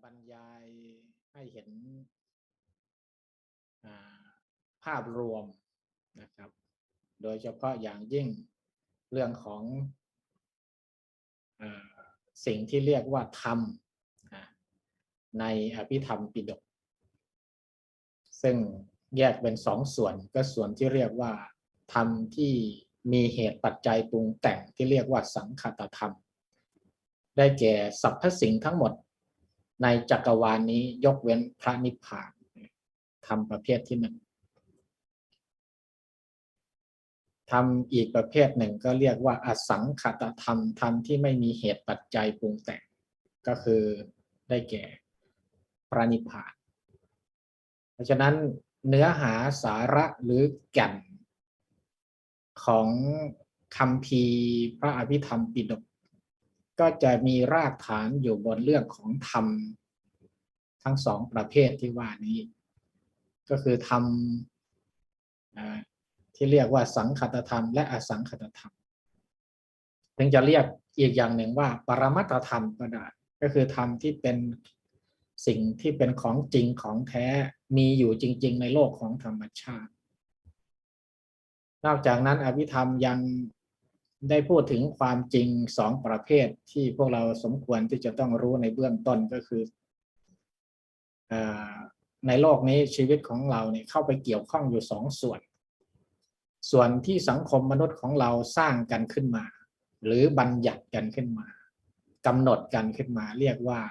บรรยายให้เห็นภาพรวมนะครับโดยเฉพาะอย่างยิ่งเรื่องของสิ่งที่เรียกว่าธรรมในอภิธรรมปิฎกซึ่งแยกเป็นสองส่วนก็ส่วนที่เรียกว่าธรรมที่มีเหตุปัจจัยปรุงแต่งที่เรียกว่าสังคตธรรมได้แก่สรรพสิ่งทั้งหมดในจักรวาลนี้ยกเว้นพระนิพพานธรรมประเภทที่หนึ่งธรรมอีกประเภทหนึ่งก็เรียกว่าอสังขตธรรมธรรมที่ไม่มีเหตุปัจจัยปรุงแต่งก็คือได้แก่พระนิพพานเพราะฉะนั้นเนื้อหาสาระหรือแก่นของคัมภีร์พระอภิธรรมปิฎกก็จะมีรากฐานอยู่บนเรื่องของธรรมทั้งสองประเภทที่ว่านี้ก็คือธรรมที่เรียกว่าสังคตธรรมและอสังคตธรรมถึงจะเรียกอีกอย่างหนึ่งว่าปรมัตถธรรมก็ได้ก็คือธรรมที่เป็นสิ่งที่เป็นของจริงของแท้มีอยู่จริงๆในโลกของธรรมชาตินอกจากนั้นอภิธรรมยังได้พูดถึงความจริงสองประเภทที่พวกเราสมควรที่จะต้องรู้ในเบื้องต้นก็คือในโลกนี้ชีวิตของเราเนี่ยเข้าไปเกี่ยวข้องอยู่สองส่วนที่สังคมมนุษย์ของเราสร้างกันขึ้นมาหรือบัญญัติกันขึ้นมากำหนดกันขึ้นมาเรียกว่า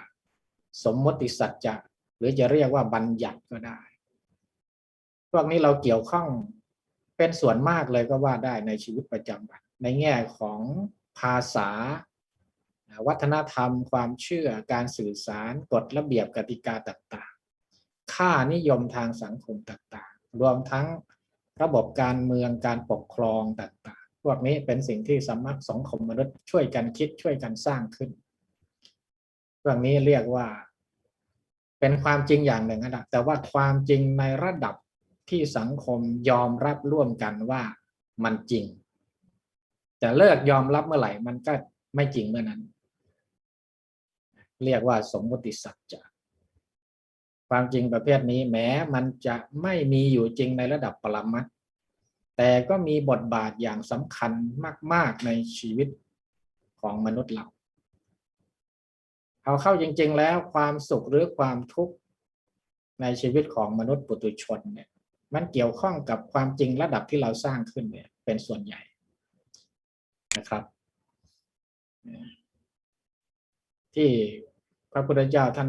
สมมติสัจจะหรือจะเรียกว่าบัญญัติก็ได้พวกนี้เราเกี่ยวข้องเป็นส่วนมากเลยก็ว่าได้ในชีวิตประจำวันในแง่ของภาษาวัฒนธรรมความเชื่อการสื่อสารกฎระเบียบกติกาต่างๆค่านิยมทางสังคมต่างๆรวมทั้งระบบการเมืองการปกครองต่างๆพวกนี้เป็นสิ่งที่สังคมมนุษย์ช่วยกันคิดช่วยกันสร้างขึ้นเรื่องนี้เรียกว่าเป็นความจริงอย่างหนึ่งนะแต่ว่าความจริงในระดับที่สังคมยอมรับร่วมกันว่ามันจริงแต่เลิกยอมรับเมื่อไหร่มันก็ไม่จริงเมื่อนั้นเรียกว่าสมมติสัจจะความจริงประเภทนี้แม้มันจะไม่มีอยู่จริงในระดับปรมัตถ์แต่ก็มีบทบาทอย่างสำคัญมากๆในชีวิตของมนุษย์เราเอาเข้าจริงๆแล้วความสุขหรือความทุกข์ในชีวิตของมนุษย์ปุถุชนเนี่ยมันเกี่ยวข้องกับความจริงระดับที่เราสร้างขึ้นเนี่ยเป็นส่วนใหญ่นะครับที่พระพุทธเจ้าท่าน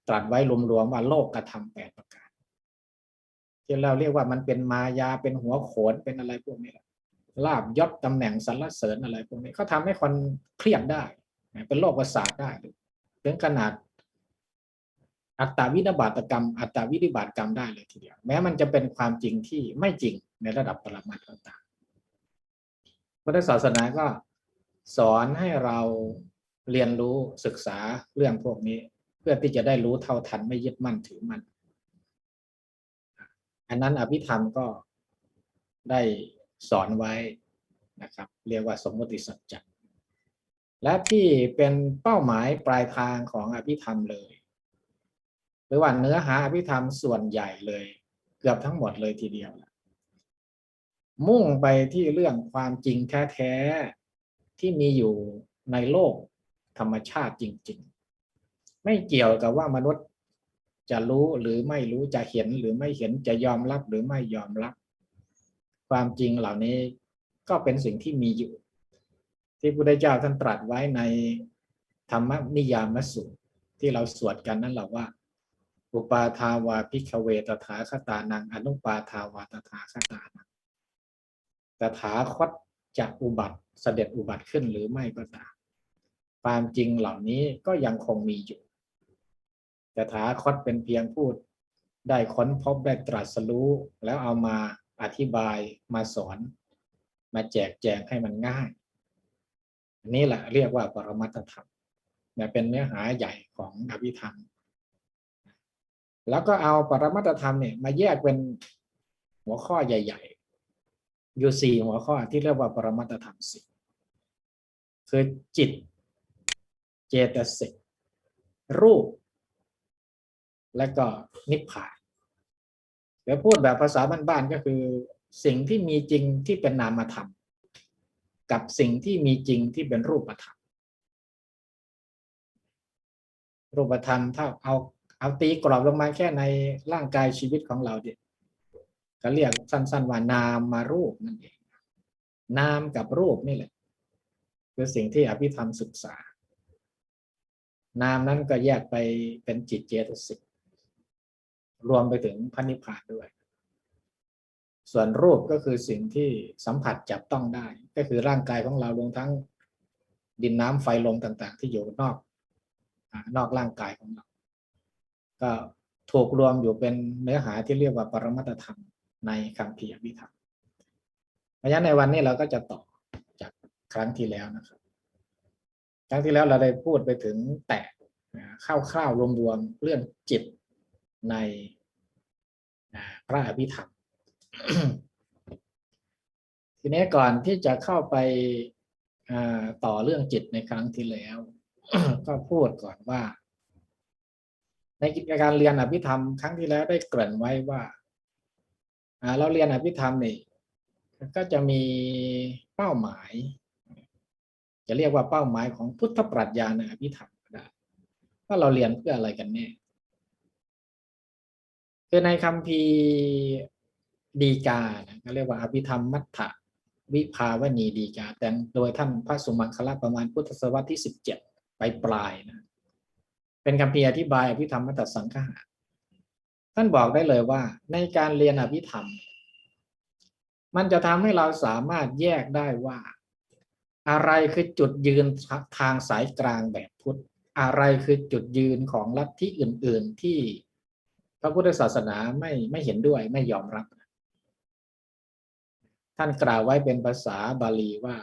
ตรัสไว้รวมๆว่าโลกธรรม8ประการที่เราเรียกว่ามันเป็นมายาเป็นหัวโขนเป็นอะไรพวกนี้ลาภยศตำแหน่งสรรเสริญอะไรพวกนี้เขาทำให้คนเครียดได้เป็นโรคประสาทได้ถึงขนาดอัตตวินิบาตกรรมอัตตวินิบาตกรรมได้เลยทีเดียวแม้มันจะเป็นความจริงที่ไม่จริงในระดับปรมัตถ์ต่างๆพุทธศาสนาก็สอนให้เราเรียนรู้ศึกษาเรื่องพวกนี้เพื่อที่จะได้รู้เท่าทันไม่ยึดมั่นถือมั่นอันนั้นอภิธรรมก็ได้สอนไว้นะครับเรียกว่าสมมติสัจจะและที่เป็นเป้าหมายปลายทางของอภิธรรมเลยหรือว่าเนื้อหาอภิธรรมส่วนใหญ่เลยเกือบทั้งหมดเลยทีเดียวมุ่งไปที่เรื่องความจริงแท้ๆที่มีอยู่ในโลกธรรมชาติจริงๆไม่เกี่ยวกับว่ามนุษย์จะรู้หรือไม่รู้จะเห็นหรือไม่เห็นจะยอมรับหรือไม่ยอมรับความจริงเหล่านี้ก็เป็นสิ่งที่มีอยู่ที่พระพุทธเจ้าท่านตรัสไว้ในธรรมนิยามสูตรที่เราสวดกันนั่นแหละว่าอุปาทาวาภิกขเวตถาคตานังอนุปาทาวาตถาคตานังตถาคตจะอุบัติเสด็จอุบัติขึ้นหรือไม่ก็ตามความจริงเหล่านี้ก็ยังคงมีอยู่ตถาคตเป็นเพียงพูดได้ค้นพบได้ตรัสรู้แล้วเอามาอธิบายมาสอนมาแจกแจงให้มันง่ายนี่แหละเรียกว่าปรมัตถธรรมเป็นเนื้อหาใหญ่ของอภิธรรมแล้วก็เอาปรมัตถธรรมเนี่ยมาแยกเป็นหัวข้อใหญ่ๆอยู่4หัวข้อที่เรียกว่าปรมัตถธรรม4คือจิตเจตสิกรูป และก็นิพพานเดี๋ยวพูดแบบภาษาบ้านๆก็คือสิ่งที่มีจริงที่เป็นนามธรรมกับสิ่งที่มีจริงที่เป็นรูปธรรมรูปธรรมถ้าเอาตีกรอบลงมาแค่ในร่างกายชีวิตของเราเนี่ยก็เรียกสั้นๆว่านามมารูปนั่นเองนามกับรูปนี่แหละคือสิ่งที่อภิธรรมศึกษานามนั้นก็แยกไปเป็นจิตเจตสิกรวมไปถึงพระนิพพานด้วยส่วนรูปก็คือสิ่งที่สัมผัสจับต้องได้ก็คือร่างกายของเรารวมทั้งดินน้ำไฟลมต่างๆที่อยู่นอกร่างกายของเราก็ถูกรวมอยู่เป็นเนื้อหาที่เรียกว่าปรมัตถธรรมในคัมภีร์อภิธรรมเพราะฉะนั้นในวันนี้เราก็จะต่อจากครั้งที่แล้วนะครับครั้งที่แล้วเราได้พูดไปถึงแตะคร่าวๆรวมๆเรื่องจิตในพระอภิธรรม ทีนี้ก่อนที่จะเข้าไปต่อเรื่องจิตในครั้งที่แล้ว ก็พูดก่อนว่าในการเรียนอภิธรรมครั้งที่แล้วได้เกริ่นไว้ว่าเราเรียนอภิธรรมนี่ก็จะมีเป้าหมายจะเรียกว่าเป้าหมายของพุทธปรัชญาในอภิธรรมก็ได้ว่าเราเรียนเพื่ออะไรกันแน่คือในคัมภีร์ดีกาเขาเรียกว่าอภิธรรมมัทธวิภาวณีดีกาแต่งโดยท่านพระสุมังคละประมาณพุทธศตวรรษที่17ปลายนะเป็นคัมภีร์อธิบายอภิธรรมมัทธสังฆะท่านบอกได้เลยว่าในการเรียนอภิธรรมมันจะทำให้เราสามารถแยกได้ว่าอะไรคือจุดยืนทางสายกลางแบบพุทธอะไรคือจุดยืนของลัทธิอื่นๆที่พระพุทธศาสนาไม่เห็นด้วยไม่ยอมรับท่านกล่าวไว้เป็นภาษาบาลีว่า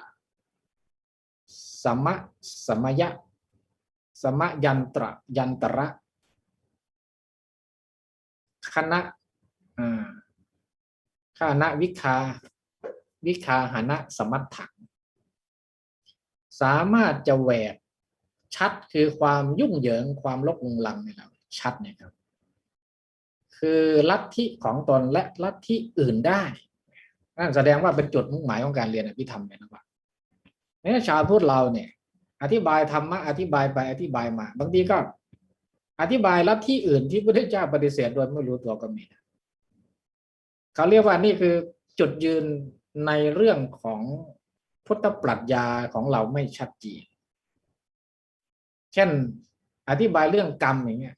สมะสมยะสมยันตระยันตระคณะวิคาหณะสมัตถังสามารถจะแหวกชัดคือความยุ่งเหยิงความลกลุงลังเนี่ยครับชัดเนี่ยครับคือลัทธิของตนและลัทธิอื่นได้นั่นแสดงว่าเป็นจุดมุ่งหมายของการเรียนอภิธรรมเลยนะครับในชาวพุทธเราเนี่ยอธิบายธรรมะอธิบายไปอธิบายมาบางทีก็อธิบายลัทธิอื่นที่พระพุทธเจ้าปฏิเสธโดยไม่รู้ตัวก็มีเขาเรียกว่านี่คือจุดยืนในเรื่องของพุทธปรัชญาของเราไม่ชัดเจนเช่นอธิบายเรื่องกรรมอย่างเงี้ย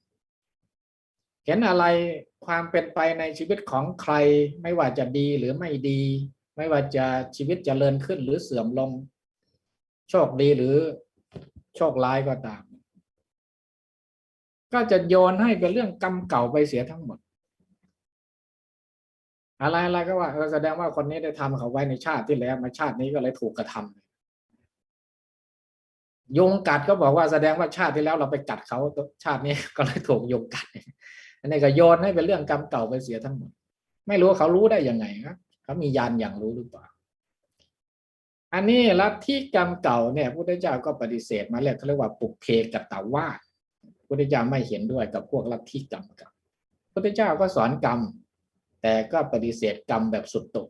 เห็นอะไรความเป็นไปในชีวิตของใครไม่ว่าจะดีหรือไม่ดีไม่ว่าจะชีวิตเจริญขึ้นหรือเสื่อมลงโชคดีหรือโชคร้ายก็ตามก็จะโยนให้เป็นเรื่องกรรมเก่าไปเสียทั้งหมดอะไรก็ว่าแสดงว่าคนนี้ได้ทำเขาไว้ในชาติที่แล้วมาชาตินี้ก็เลยถูกกระทำยุงกัดก็บอกว่าแสดงว่าชาติที่แล้วเราไปกัดเขาชาตินี้ก็เลยถูกยุงกัดอันนี้ก็โยนให้เป็นเรื่องกรรมเก่าไปเสียทั้งหมดไม่รู้เขารู้ได้ยังไงครับเขามีญาณอย่างรู้หรือเปล่าอันนี้ลัทธิกรรมเก่าเนี่ยพระพุทธเจ้าก็ปฏิเสธมาแล้วเขาเรียกว่าปุเพกัตตวาทพระพุทธเจ้าไม่เห็นด้วยกับพวกลัทธิกรรมเก่าพระพุทธเจ้าก็สอนกรรมแต่ก็ปฏิเสธกรรมแบบสุดโต่ง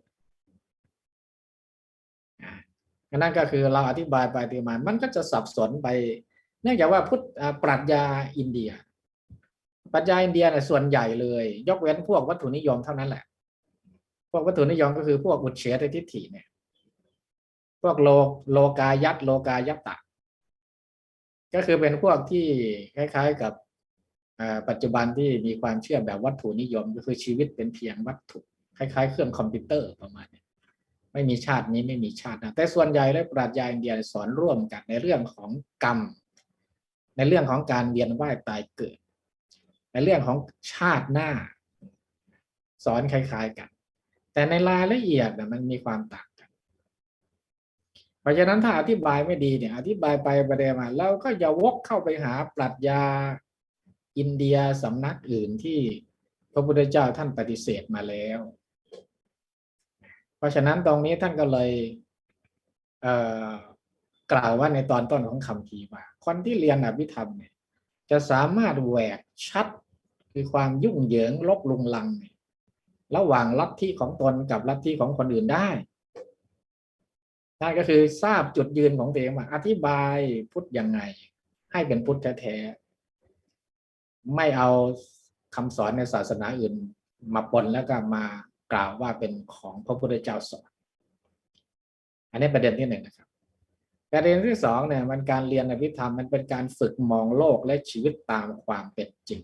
นั่นก็คือเราอธิบายไปอธิบายมันก็จะสับสนไปเนื่องจากว่าพุทธปรัชญาอินเดียปรัชญาอินเดียเนี่ยส่วนใหญ่เลยยกเว้นพวกวัตถุนิยมเท่านั้นแหละพวกวัตถุนิยมก็คือพวกอุเฉททิฏฐิเนี่ยพวกโลกายัตโลกายัตตะก็คือเป็นพวกที่คล้ายๆกับปัจจุบันที่มีความเชื่อแบบวัตถุนิยมก็คือชีวิตเป็นเพียงวัตถุคล้ายๆเครื่องคอมพิวเตอร์ประมาณนี้ไม่มีชาตินี้ไม่มีชาตินะแต่ส่วนใหญ่แล้วปรัชญาอินเดียสอนร่วมกันในเรื่องของกรรมในเรื่องของการเวียนว่ายตายเกิดในเรื่องของชาติหน้าสอนคล้ายๆกันแต่ในรายละเอียดมันมีความต่างกันเพราะฉะนั้นถ้าอธิบายไม่ดีเนี่ยอธิบายไปประเดี๋ยวมาเราก็จะวกเข้าไปหาปรัชญาอินเดียสำนักอื่นที่พระพุทธเจ้าท่านปฏิเสธมาแล้วเพราะฉะนั้นตรงนี้ท่านก็เลยกล่าวว่าในตอนต้นของคำพีว่าคนที่เรียนอภิธรรมเนี่ยจะสามารถแหวกชัด คือความยุ่งเหยิงลบลุงลังระหว่างลัทธิของตนกับลัทธิของคนอื่นได้นั่นก็คือทราบจุดยืนของตัวเองว่าอธิบายพุทธยังไงให้เป็นพุทธแท้ๆไม่เอาคำสอนในศาสนาอื่นมาปนแล้วก็มากล่าวว่าเป็นของพระพุทธเจ้าสอนอันนี้ประเด็นที่หนึ่งนะครับประเด็นที่สองเนี่ยมันการเรียนอภิธรรมมันเป็นการฝึกมองโลกและชีวิตตามความเป็นจริง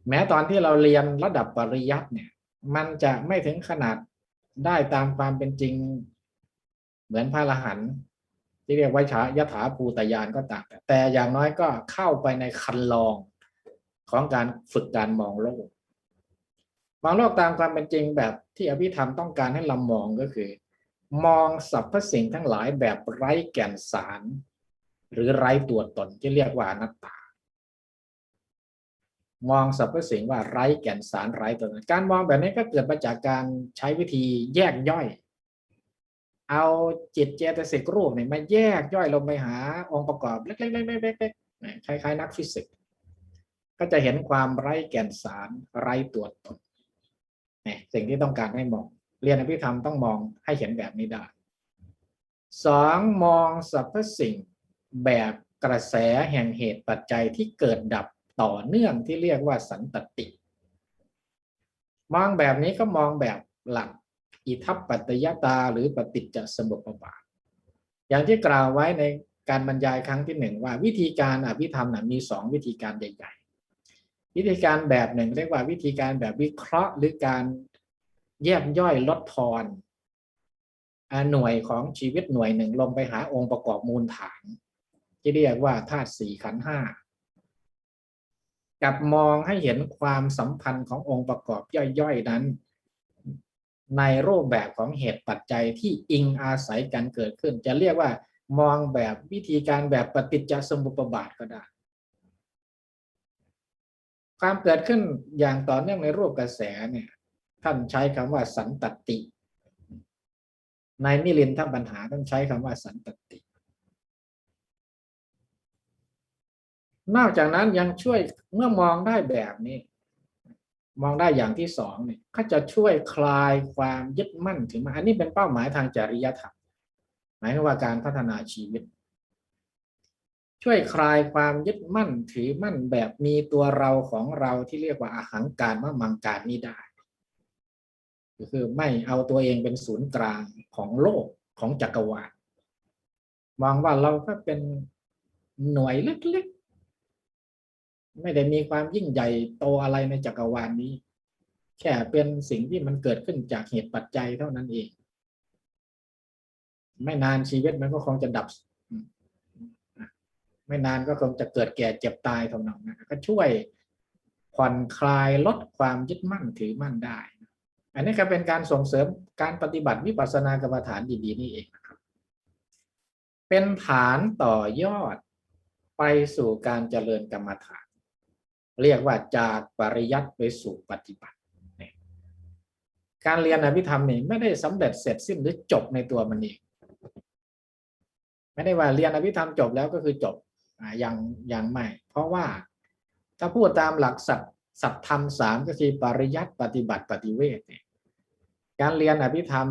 แม้ตอนที่เราเรียนระดับปริยัติเนี่ยมันจะไม่ถึงขนาดได้ตามความเป็นจริงเหมือนพระอรหันต์ที่เรียกว่ายถาภูตยานก็ตามแต่อย่างน้อยก็เข้าไปในคันลองของการฝึกการมองโลกมองโลกตามความเป็นจริงแบบที่อภิธรรมต้องการให้เรามองก็คือมองสรรพสิ่งทั้งหลายแบบไร้แก่นสารหรือไร้ตัวตนที่เรียกว่าอนัตตามองสรรพสิ่งว่าไร้แก่นสารไร้ตัวตนการมองแบบนี้ก็เกิดมาจากการใช้วิธีแยกย่อยเอาจิตเจตสิกรูปเนี่ยมาแยกย่อยลงไปหาองค์ประกอบเล็กๆๆๆคล้ายๆนักฟิสิกส์ก็จะเห็นความไร้แก่นสารไร้ตัวตนสิ่งที่ต้องการให้มองเรียนอภิธรรมต้องมองให้เห็นแบบนี้ได้สองมองสรรพสิ่งแบบกระแสแห่งเหตุปัจจัยที่เกิดดับต่อเนื่องที่เรียกว่าสันตติมองแบบนี้ก็มองแบบหลักอิทัปปัตตยตาหรือปฏิจจสมุปบาทอย่างที่กล่าวไว้ในการบรรยายครั้งที่หนึ่งว่าวิธีการอภิธรรมมีสองวิธีการใหญ่ๆวิธีการแบบหนึ่งเรียกว่าวิธีการแบบวิเคราะห์หรือการแยกย่อยลดทอนหน่วยของชีวิตหน่วยหนึ่งลงไปหาองค์ประกอบมูลฐานที่เรียกว่าธาตุสี่ขันธ์ห้ากับมองให้เห็นความสัมพันธ์ขององค์ประกอบย่อยๆนั้นในรูปแบบของเหตุปัจจัยที่อิงอาศัยกันเกิดขึ้นจะเรียกว่ามองแบบวิธีการแบบปฏิจจสมุปบาทก็ได้ความเกิดขึ้นอย่างต่อเนื่องในรูปกระแสเนี่ยท่านใช้คำว่าสันตติในมิลินทปัญหาท่านใช้คำว่าสันตตินอกจากนั้นยังช่วยเมื่อมองได้แบบนี้มองได้อย่างที่สองเนี่ยก็จะช่วยคลายความยึดมั่นถือมั่นอันนี้เป็นเป้าหมายทางจริยธรรมหมายถึงว่าการพัฒนาชีวิตช่วยคลายความยึดมั่นถือมั่นแบบมีตัวเราของเราที่เรียกว่าอหังการมะมังการนี้ได้ก็คือไม่เอาตัวเองเป็นศูนย์กลางของโลกของจักรวาลมองว่าเราก็เป็นหน่วยเล็กๆไม่ได้มีความยิ่งใหญ่โตอะไรในจักรวาลนี้แค่เป็นสิ่งที่มันเกิดขึ้นจากเหตุปัจจัยเท่านั้นเองไม่นานชีวิตมันก็คงจะดับไม่นานก็คงจะเกิดแก่เจ็บตายทำนองนั้นก็ช่วยผ่อนคลายลดความยึดมั่นถือมั่นได้อันนี้ก็เป็นการส่งเสริมการปฏิบัติวิปัสสนากรรมฐานดีๆนี่เองนะครับเป็นฐานต่อยอดไปสู่การเจริญกรรมฐานเรียกว่าจากปริยัติไปสู่ปฏิบัติการเรียนอภิธรรมนี่ไม่ได้สำเร็จเสร็จสิ้นหรือจบในตัวมันเองไม่ได้ว่าเรียนอภิธรรมจบแล้วก็คือจบยังไม่เพราะว่าถ้าพูดตามหลักสัตธรรมสามก็คือปริยัติปฏิบัติปฏิเวทเนี่ยการเรียนอภิธรรม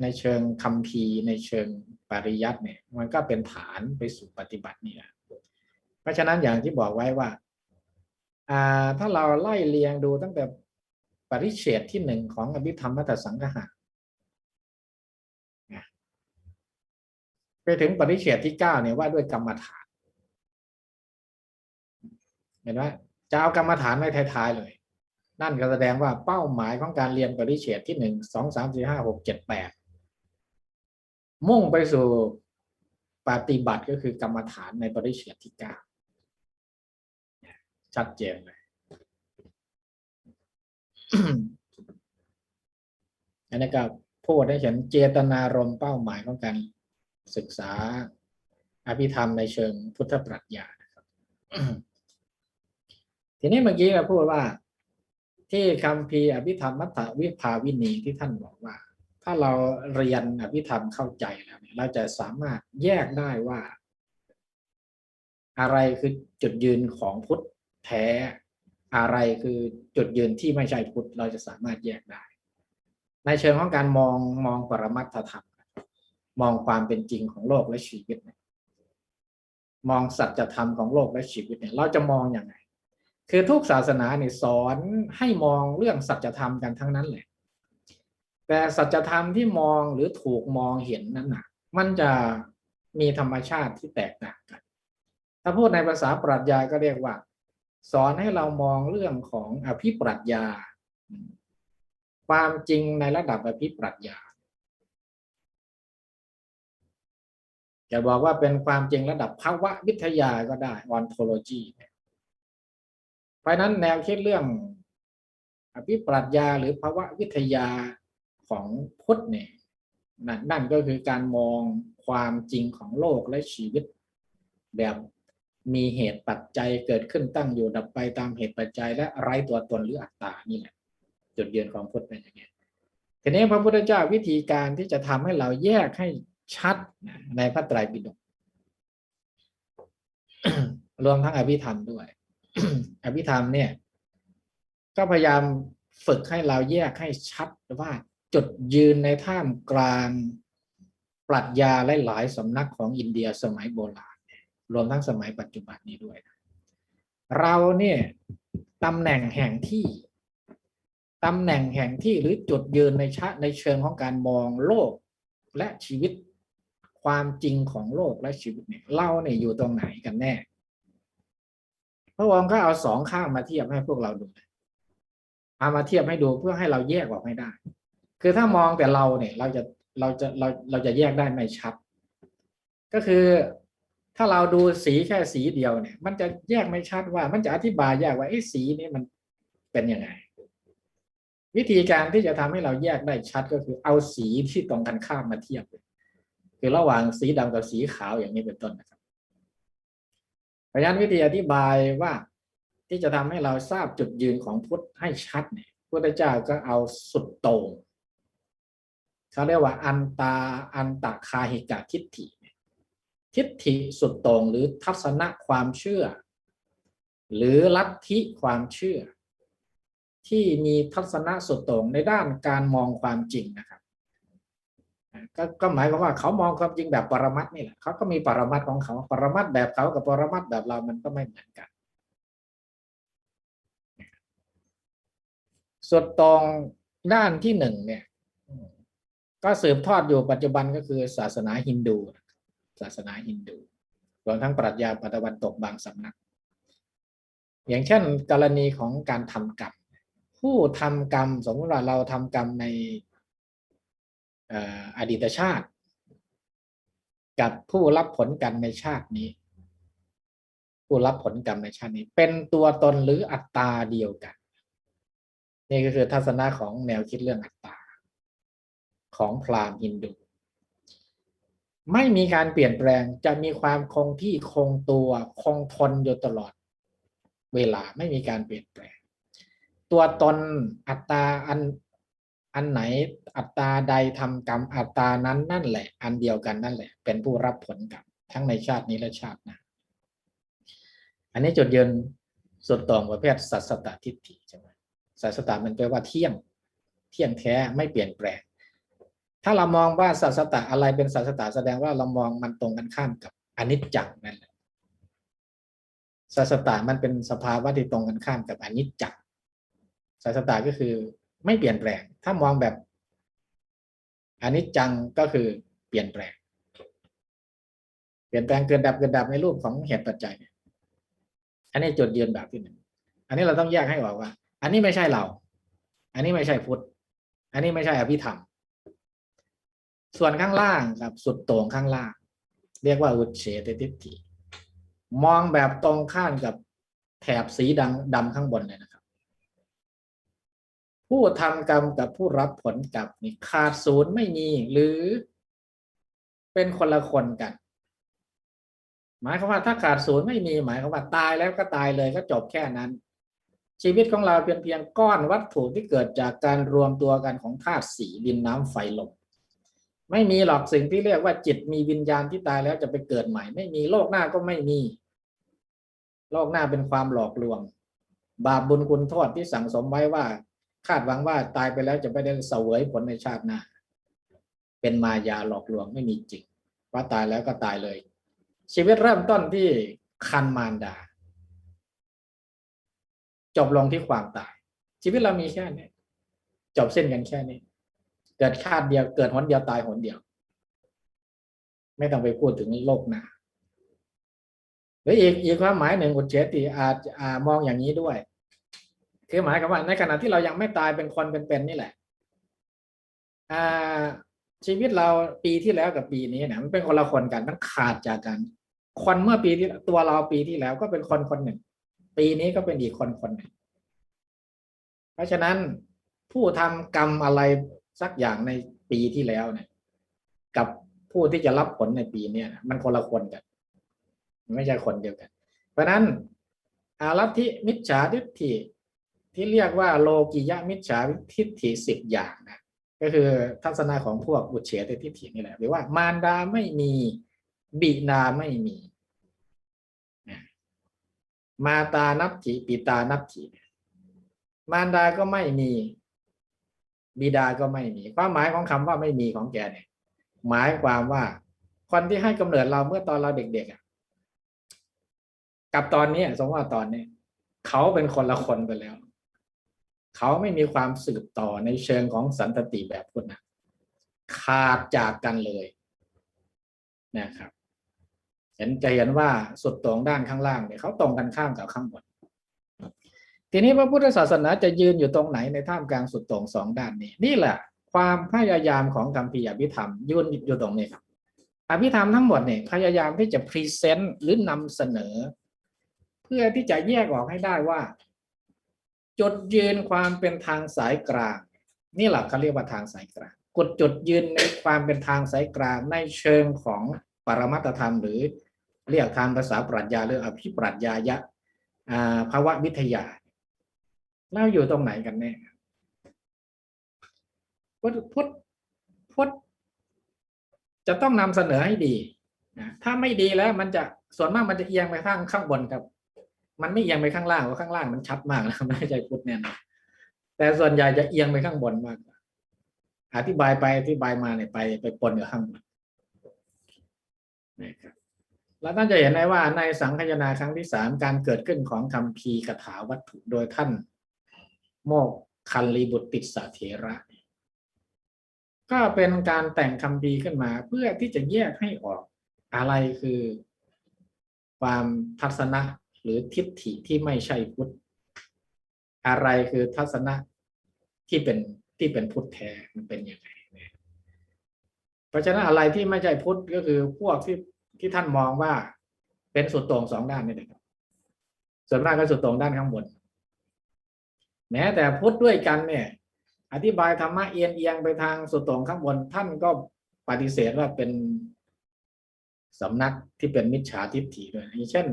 ในเชิงคัมภีร์ในเชิงปริยัติเนี่ยมันก็เป็นฐานไปสู่ปฏิบัตินี่แหละเพราะฉะนั้นอย่างที่บอกไว้ว่าถ้าเราไล่เรียงดูตั้งแต่ปริเฉดที่หนึ่งของอภิธรรมมัตตสังคหะไปถึงปริเฉดที่เก้าเนี่ยว่าด้วยกรรมฐานเห็นไหมจะเอากรรมฐานไว้ท้ายๆเลยนั่นก็แสดงว่าเป้าหมายของการเรียนปริเฉดที่หนึ่งสองสามสี่ห้าหกเจ็ดแปดมุ่งไปสู่ปฏิบัติก็คือกรรมฐานในปริเฉดที่เก้าชัดเจนเลยอันนี้ก็พูดให้เห็นเจตนารมณ์เป้าหมายของการศึกษาอภิธรรมในเชิงพุทธปรัชญานะครับทีนี้เมื่อกี้เราพูดว่าที่คัมภีร์อภิธรรมมัตตวิภาวินีที่ท่านบอกว่าถ้าเราเรียนอภิธรรมเข้าใจแล้วเนี่ยเราจะสามารถแยกได้ว่าอะไรคือจุดยืนของพุทธแท้ อะไรคือจุดยืนที่ไม่ใช่พุทธเราจะสามารถแยกได้ในเชิงของการมองปรมัตถธรรมมองความเป็นจริงของโลกและชีวิตมองสัจธรรมของโลกและชีวิตเนี่ยเราจะมองอย่างไรคือทุกศาสนาเนี่ยสอนให้มองเรื่องสัจธรรมกันทั้งนั้นแหละแต่สัจธรรมที่มองหรือถูกมองเห็นนั้นน่ะมันจะมีธรรมชาติที่แตกต่างกันถ้าพูดในภาษาปรัชญาก็เรียกว่าสอนให้เรามองเรื่องของอภิปรัชญาความจริงในระดับอภิปรัชญาจะบอกว่าเป็นความจริงระดับภาวะวิทยาก็ได้ ontology เพราะนั้นแนวคิดเรื่องอภิปรัชญาหรือภาวะวิทยาของพุทธเนี่ยนั่นก็คือการมองความจริงของโลกและชีวิตแบบมีเหตุปัจจัยเกิดขึ้นตั้งอยู่ดับไปตามเหตุปัจจัยและไร้ตัวตนหรืออัตตานี่แหละจุดยืนของพุทธเป็นอย่างนี้ทีนี้พระพุทธเจ้าวิธีการที่จะทำให้เราแยกให้ชัดในพระไตรปิฎก รวมทั้งอภิธรรมด้วย อภิธรรมเนี่ยก็พยายามฝึกให้เราแยกให้ชัดว่าจุดยืนในท่ามกลางปรัชญาหลายๆสำนักของอินเดียสมัยโบราณรวมทั้งสมัยปัจจุบันนี้ด้วยเราเนี่ยตำแหน่งแห่งที่หรือจุดยืนในเชิงของการมองโลกและชีวิตความจริงของโลกและชีวิตเนี่ยเราเนี่ยอยู่ตรงไหนกันแน่พระองค์ก็เอาสองข้างมาเทียบให้พวกเราดูเอามาเทียบให้ดูเพื่อให้เราแยกออกให้ได้คือถ้ามองแต่เราเนี่ยเราจะแยกได้ไม่ชัดก็คือถ้าเราดูสีแค่สีเดียวเนี่ยมันจะแยกไม่ชัดว่ามันจะอธิบายยากว่าไอ้สีนี้มันเป็นยังไงวิธีการที่จะทำให้เราแยกได้ชัดก็คือเอาสีที่ตรงกันข้ามมาเทียบคือระหว่างสีดำกับสีขาวอย่างนี้เป็นต้นนะครับเพราะฉะนั้นวิธีอธิบายว่าที่จะทำให้เราทราบจุดยืนของพุทธให้ชัดเนี่ยพระพุทธเจ้าก็เอาสุดโต่งเขาเรียกว่าอันตคาหิกะทิฏฐิทิฏฐิสุดโต่งหรือทัศนะความเชื่อหรือลัทธิความเชื่อที่มีทัศนะสุดโต่งในด้านการมองความจริงนะครับก็หมายความว่าเขามองความจริงแบบปรมัตถ์นี่แหละเขาก็มีปรมัตถ์ของเขาปรมัตถ์แบบเขากับปรมัตถ์แบบเรามันก็ไม่เหมือนกันสุดตรงด้านที่หนึ่งเนี่ยก็สืบทอดอยู่ปัจจุบันก็คือศาสนาฮินดูรวมทั้งปรัชญาตะวันตกบางสำนักอย่างเช่นกรณีของการทำกรรมผู้ทำกรรมสมมติว่าเราทำกรรมในอดีตชาติกับผู้รับผลกรรมในชาตินี้ผู้รับผลกรรมในชาตินี้เป็นตัวตนหรืออัตตาเดียวกันนี่ก็คือทัศนะของแนวคิดเรื่องอัตตาของพราหมณ์ฮินดูไม่มีการเปลี่ยนแปลงจะมีความคงที่คงตัวคงทนอยู่ตลอดเวลาไม่มีการเปลี่ยนแปลงตัวตนอัตตาอันไหนอัตตาใดทำกรรมอัตตานั้นนั่นแหละอันเดียวกันนั่นแหละเป็นผู้รับผลกรรมทั้งในชาตินี้และชาติหน้าอันนี้จุดยืนสุดตรงประเภทสัสสตทิฏฐิใช่ไหมสัสสตมันแปลว่าเที่ยงแท้ไม่เปลี่ยนแปลงถ้าเรามองว่าสัสสตอะไรเป็นสัสสตแสดงว่าเรามองมันตรงกันข้ามกับอนิจจังนั่นแหละสัสสตมันเป็นสภาวะที่ตรงกันข้ามกับอนิจจังสัสสตก็คือไม่เปลี่ยนแปลงถ้ามองแบบอนิจจังก็คือเปลี่ยนแปลงเกิดดับในรูปของเหตุปัจจัยอันนี้จุดยืนแบบที่หนึ่งอันนี้เราต้องแยกให้ออกว่าอันนี้ไม่ใช่เราอันนี้ไม่ใช่พุทธอันนี้ไม่ใช่อภิธรรมส่วนข้างล่างครับสุดโต่งข้างล่างเรียกว่าอุเฉททิฏฐิมองแบบตรงข้ามกับแถบสีดำข้างบนเลยนะครับผู้ทำกรรมกับผู้รับผลกรรมนี่ขาดศูนย์ไม่มีหรือเป็นคนละคนกันหมายความว่าถ้าขาดศูนย์ไม่มีหมายความว่าตายแล้วก็ตายเลยก็จบแค่นั้นชีวิตของเราเป็นเพียงก้อนวัตถุที่เกิดจากการรวมตัวกันของธาตุสี่ดินน้ำไฟลมไม่มีหรอกสิ่งที่เรียกว่าจิตมีวิญญาณที่ตายแล้วจะไปเกิดใหม่ไม่มีโลกหน้าก็ไม่มีโลกหน้าเป็นความหลอกลวง บาปบุญคุณโทษที่สั่งสมไว้ว่าคาดหวังว่าตายไปแล้วจะไม่ได้เสวยผลในชาติหน้าเป็นมายาหลอกลวงไม่มีจริงว่าตายแล้วก็ตายเลยชีวิตเริ่มต้นที่คันมารดาจบลงที่ความตายชีวิตเรามีแค่นี้จบเส้นกันแค่นี้เกิดชาติเดียวเกิดหนเดียวตายหนเดียวไม่ต้องไปพูดถึงโลกหน้าหรืออีกความหมายหนึ่งอุเฉติอาจมองอย่างนี้ด้วยคือหมายความว่าในขณะที่เรายังไม่ตายเป็นคนเป็นนี่แหละชีวิตเราปีที่แล้วกับปีนี้เนี่ยมันเป็นคนละคนกันมันขาดจากกันคนเมื่อปีที่ตัวเราปีที่แล้วก็เป็นคนคนหนึ่งปีนี้ก็เป็นอีกคนคนหนึ่งเพราะฉะนั้นผู้ทำกรรมอะไรสักอย่างในปีที่แล้วเนี่ยกับผู้ที่จะรับผลในปีนี้มันคนละคนกันไม่ใช่คนเดียวกันเพราะนั้นลัทธิมิจฉาทิฏฐิที่เรียกว่าโลกิยะมิจฉาทิฏฐิ10 อย่างนะก็คือทัศนะของพวกอุเฉททิฏฐินี่แหละหรือว่ามารดาไม่มีบิดาไม่มีมาตานัตถิปิตานัตถิมารดาก็ไม่มีบิดาก็ไม่มีความหมายของคำว่าไม่มีของแกเนี่ยหมายความว่าคนที่ให้กำเนิดเราเมื่อตอนเราเด็กๆกับตอนนี้สมมติว่าตอนนี้เขาเป็นคนละคนไปแล้วเขาไม่มีความสืบต่อในเชิงของสันตติแบบพุทธนะขาดจากกันเลยนะครับจะเห็นว่าสุดตรงด้านข้างล่างเนี่ยเขาตรงกันข้ามกับข้างบนทีนี้พระพุทธศาสนาจะยืนอยู่ตรงไหนในท่ามกลางสุดตรง2 ด้านนี้นี่แหละความพยายามของคัมภีร์อภิธรรมยืนอยู่ตรงนี้ครับอภิธรรมทั้งหมดเนี่ยพยายามที่จะพรีเซนต์หรือนำเสนอเพื่อที่จะแยกออกให้ได้ว่าจุดยืนความเป็นทางสายกลางนี่แหละเขาเรียกว่าทางสายกลางกดจุดยืนในความเป็นทางสายกลางในเชิงของปรมัตถธรรมหรือเรียกทางภาษาปรัชญาหรืออภิปรัชญายะภาวะวิทยาเราอยู่ตรงไหนกันแน่พุทธจะต้องนำเสนอให้ดีนะถ้าไม่ดีแล้วมันจะส่วนมากมันจะเอียงไปข้างบนครับมันไม่เอียงไปข้างล่างเพราะข้างล่างมันชัดมากนะไม่ใช่พุทธแน่นอนแต่ส่วนใหญ่จะเอียงไปข้างบนมากอธิบายไปอธิบายมาเนี่ยไปปนกับข้างบนนะครับแล้วท่านจะเห็นได้ว่าในสังคายนาครั้งที่3การเกิดขึ้นของคัมภีร์คาถาวัตถุโดยท่านโมกคัลลีบุตรติสเถระก็เป็นการแต่งคัมภีร์ขึ้นมาเพื่อที่จะแยกให้ออกอะไรคือความทัศนะหรือทิฏฐิที่ไม่ใช่พุทธอะไรคือทัศนะที่เป็นพุทธแท้มันเป็นยังไงเพราะฉะนั้นอะไรที่ไม่ใช่พุทธก็คือพวกที่ท่านมองว่าเป็นสุดโต่ง2 ด้านนี่แหละครับส่วนมากก็สุดโต่งด้านข้างบนแม้แต่พุทธด้วยกันเนี่ยอธิบายธรรมะเอียงไปทางสุดโต่งข้างบนท่านก็ปฏิเสธว่าเป็นสำนักที่เป็นมิจฉาทิฏฐิด้วยอย่างเช่น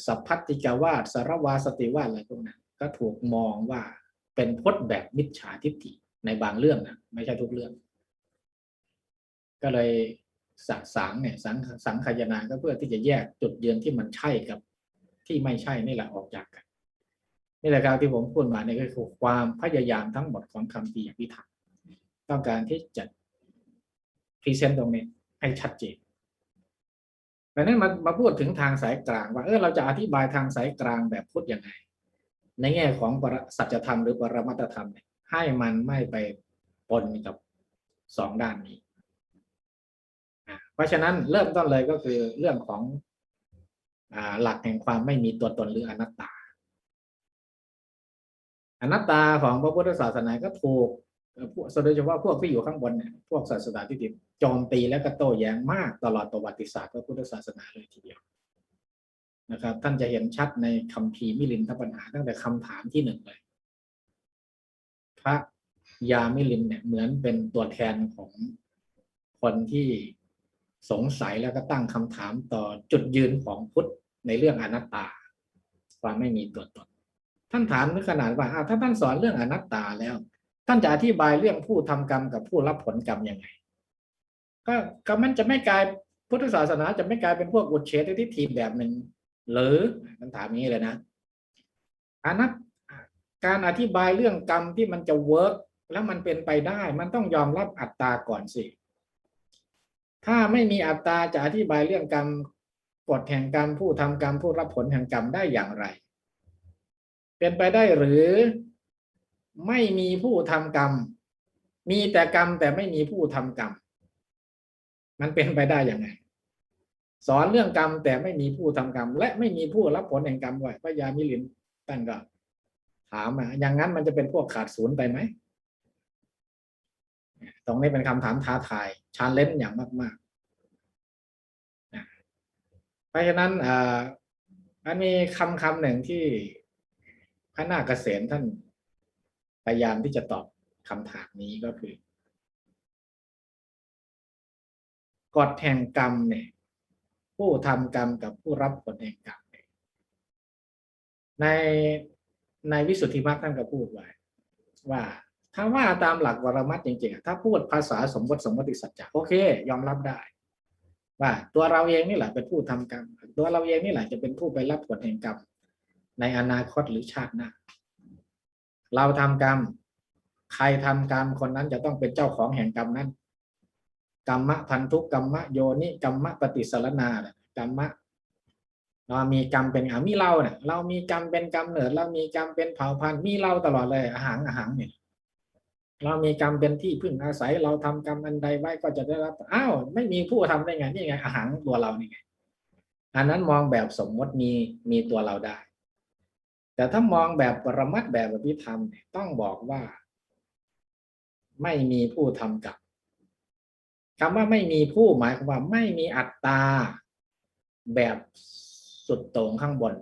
สัพพัทติกวาทสารวาสติวาทอะไรพวกนั้นก็ถูกมองว่าเป็นพจน์แบบมิจฉาทิฏฐิในบางเรื่องนะไม่ใช่ทุกเรื่องก็เลยสังเนี่ยสังคายนาก็เพื่อที่จะแยกจุดยืนที่มันใช่กับที่ไม่ใช่นี่แหละออกจากกันนี่แหละครับที่ผมพูดมาเนี่ยก็คือความพยายามทั้งหมดของคัมภีร์อภิธรรมต้องการที่จะพรีเซนต์ตรงนี้ให้ชัดเจนดังนั้นมาพูดถึงทางสายกลางว่าเราจะอธิบายทางสายกลางแบบพุทธยังไงในแง่ของสัจธรรมหรือปรมัตถธรรมให้มันไม่ไปปนกับ2 ด้านนี้เพราะฉะนั้นเริ่มต้นเลยก็คือเรื่องของหลักแห่งความไม่มีตัวตนหรืออนัตตาของพระพุทธศาสนาก็ถูกโดยเฉพาะพวกที่อยู่ข้างบนเนี่ยพวกศาสนาทิฏฐิโจมตีและก็โต้แย้งมากตลอดประวัติศาสตร์พระพุทธศาสนาเลยทีเดียวนะครับท่านจะเห็นชัดในคัมภีร์มิลินทปัญหาตั้งแต่คำถามที่1เลยพระยามิลินเนี่ยเหมือนเป็นตัวแทนของคนที่สงสัยแล้วก็ตั้งคำถามต่อจุดยืนของพุทธในเรื่องอนัตตาความไม่มีตัวตนท่านถามถึงขนาดว่าถ้าท่านสอนเรื่องอนัตตาแล้วท่านจะอธิบายเรื่องผู้ทำกรรมกับผู้รับผลกรรมยังไงก็มันจะไม่กลายพุทธศาสนาจะไม่กลายเป็นพวกอุเฉททิฏฐิแบบหนึ่งหรือท่านถามอย่างนี้เลยนะ อันนั้นการอธิบายเรื่องกรรมที่มันจะเวิร์กแล้วมันเป็นไปได้มันต้องยอมรับอัตตาก่อนสิถ้าไม่มีอัตตาจะอธิบายเรื่องกรรมกฎแห่งกรรมผู้ทำกรรมผู้รับผลแห่งกรรมได้อย่างไรเป็นไปได้หรือไม่มีผู้ทำกรรมมีแต่กรรมแต่ไม่มีผู้ทำกรรมมันเป็นไปได้อย่างไงสอนเรื่องกรรมแต่ไม่มีผู้ทำกรรมและไม่มีผู้รับผลแห่งกรรมด้วยพระยามิลินท่านก็ถามมาอย่างนั้นมันจะเป็นพวกขาดศูนย์ไปไหมตรงนี้เป็นคำถามท้าทายชาเลนจ์อย่างมากๆเพราะฉะนั้นมันมีคำหนึ่งที่พระนาคเกษมท่านพยายามที่จะตอบคำถามนี้ก็คือกฎแห่งกรรมเนี่ยผู้ทำกรรมกับผู้รับผลแห่งกรรมในวิสุทธิมรรคท่านก็พูดไว้ว่าถ้าว่าตามหลักวรมัตถ์จริงๆถ้าพูดภาษาสมมติสัจจะโอเคยอมรับได้ว่าตัวเราเองนี่แหละเป็นผู้ทำกรรมตัวเราเองนี่แหละจะเป็นผู้ไปรับผลแห่งกรรมในอนาคตหรือชาติหน้าเราทำกรรมใครทำกรรมคนนั้นจะต้องเป็นเจ้าของแห่งกรรมนั้นกรรมะพันธุกรรมะโยนิกรรมะปฏิสารนากรรมะเรามีกรรมเป็นมีเราเนี่ยเรามีกรรมเป็นกรรมเนิดเรามีกรรมเป็นเผ่าพันธุ์มีเราตลอดเลยอาหารเนี่ยเรามีกรรมเป็นที่พึ่งอาศัยเราทำกรรมอันใดไว้ก็จะได้รับอ้าวไม่มีผู้ทำได้ไงนี่ไงอาหารตัวเรานี่ไงอันนั้นมองแบบสมมติมีตัวเราได้แต่ถ้ามองแบบปรมัตถ์แบบอภิธรรมเนี่ยต้องบอกว่าไม่มีผู้ทำกรรมคำว่าไม่มีผู้หมายความว่าไม่มีอัตตาแบบสุดโต่งข้างบน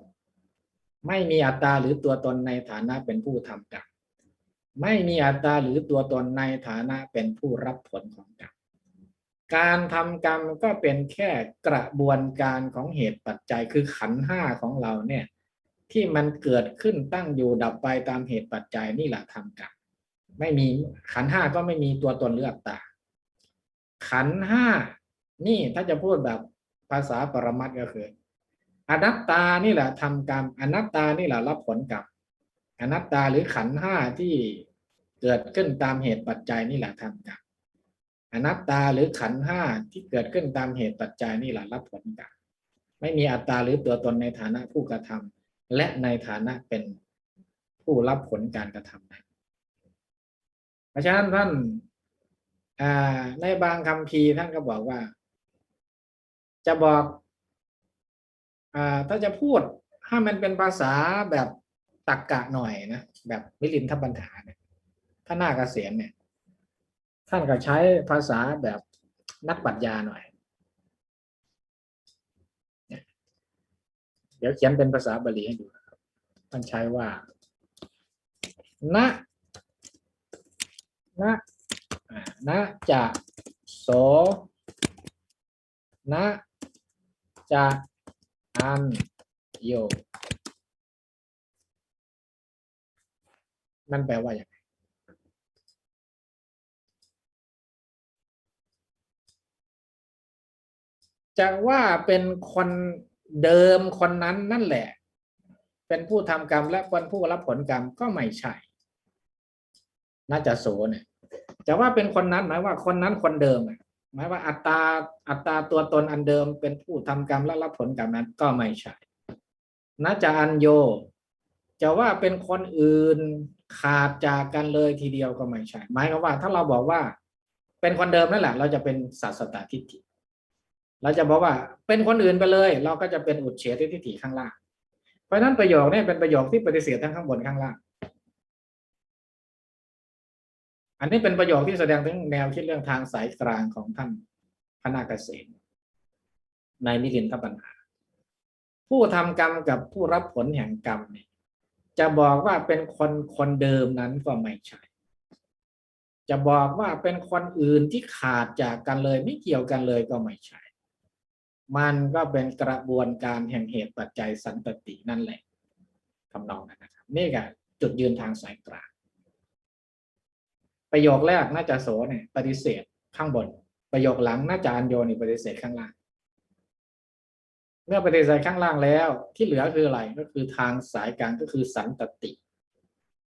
ไม่มีอัตตาหรือตัวตนในฐานะเป็นผู้ทำกรรมไม่มีอัตตาหรือตัวตนในฐานะเป็นผู้รับผลของกรรมการทำกรรมก็เป็นแค่กระบวนการของเหตุปัจจัยคือขันธ์ห้าของเราเนี่ยที่มันเกิดขึ้นตั้งอยู่ดับไปตามเหตุปัจจัยนี่แหละทำกรรมไม่มีขันธ์ห้าก็ไม่มีตัวตนหรืออัตตาขันธ์ห้านี่ถ้าจะพูดแบบภาษาปรมัตถ์ก็คืออนัตตานี่แหละทำกรรมอนัตตานี่แหละรับผลกรรมอนัตตาหรือขันธ์ห้าที่เกิดขึ้นตามเหตุปัจจัยนี่แหละทำกรรมอนัตตาหรือขันธ์ห้าที่เกิดขึ้นตามเหตุปัจจัยนี่แหละรับผลกรรมไม่มีอัตตาหรือตัวตนในฐานะผู้กระทำและในฐานะเป็นผู้รับผลการกระทำนั้นเพราะฉะนั้นท่านในบางคัมภีร์ท่านก็บอกว่าจะบอกถ้าจะพูดให้มันเป็นภาษาแบบตรรกะหน่อยนะแบบมิลินทปัญหาเนี่ยถ้านาคเกษมเนี่ยท่านก็ใช้ภาษาแบบนักปรัชญาหน่อยเดี๋ยวเขียนเป็นภาษาบาลีให้ดูครับท่านใช้ว่านะนะนะจะโสนะจะอันโยนั่นแปลว่าอย่างไรจะว่าเป็นคนเดิมคนนั้นนั่นแหละเป็นผู้ทำกรรมและคนผู้รับผลกรรมก็ไม่ใช่น่าจะโสเนี่ยจะว่าเป็นคนนั้นหมายว่าคนนั้นคนเดิมหมายว่าอัตราตัวตนอันเดิมเป็นผู้ทำกรรมและรับผลกรรมนั้นก็ไม่ใช่น่าจะอันโยจะว่าเป็นคนอื่นขาดจากกันเลยทีเดียวก็ไม่ใช่หมายความว่าถ้าเราบอกว่าเป็นคนเดิมนั่นแหละเราจะเป็นสัตตตทิฏฐิเราจะบอกว่าเป็นคนอื่นไปเลยเราก็จะเป็นอุเฉททิฏฐิข้างล่างเพราะนั้นประโยคนี้เป็นประโยคที่ปฏิเสธทั้งข้างบนข้างล่างอันนี้เป็นประโยคที่แสดงถึงแนวคิดเรื่องทางสายกลางของท่านพระนาคเษนในมิลินทปัญหาผู้ทำกรรมกับผู้รับผลแห่งกรรมเนี่ยจะบอกว่าเป็นคนเดิมนั้นก็ไม่ใช่จะบอกว่าเป็นคนอื่นที่ขาดจากกันเลยไม่เกี่ยวกันเลยก็ไม่ใช่มันก็เป็นกระบวนการแห่งเหตุปัจจัยสันตตินั่นแหละทำนองนั้นนะครับนี่ก็จุดยืนทางสายกลางประโยคแรกน่าจะโสเนี่ยปฏิเสธข้างบนประโยคหลังน่าจะอัญโยนี่ปฏิเสธข้างล่าง เมื่อปฏิเสธข้างล่างแล้วที่เหลือคืออะไรก็คือทางสายกลางก็คือสันตติ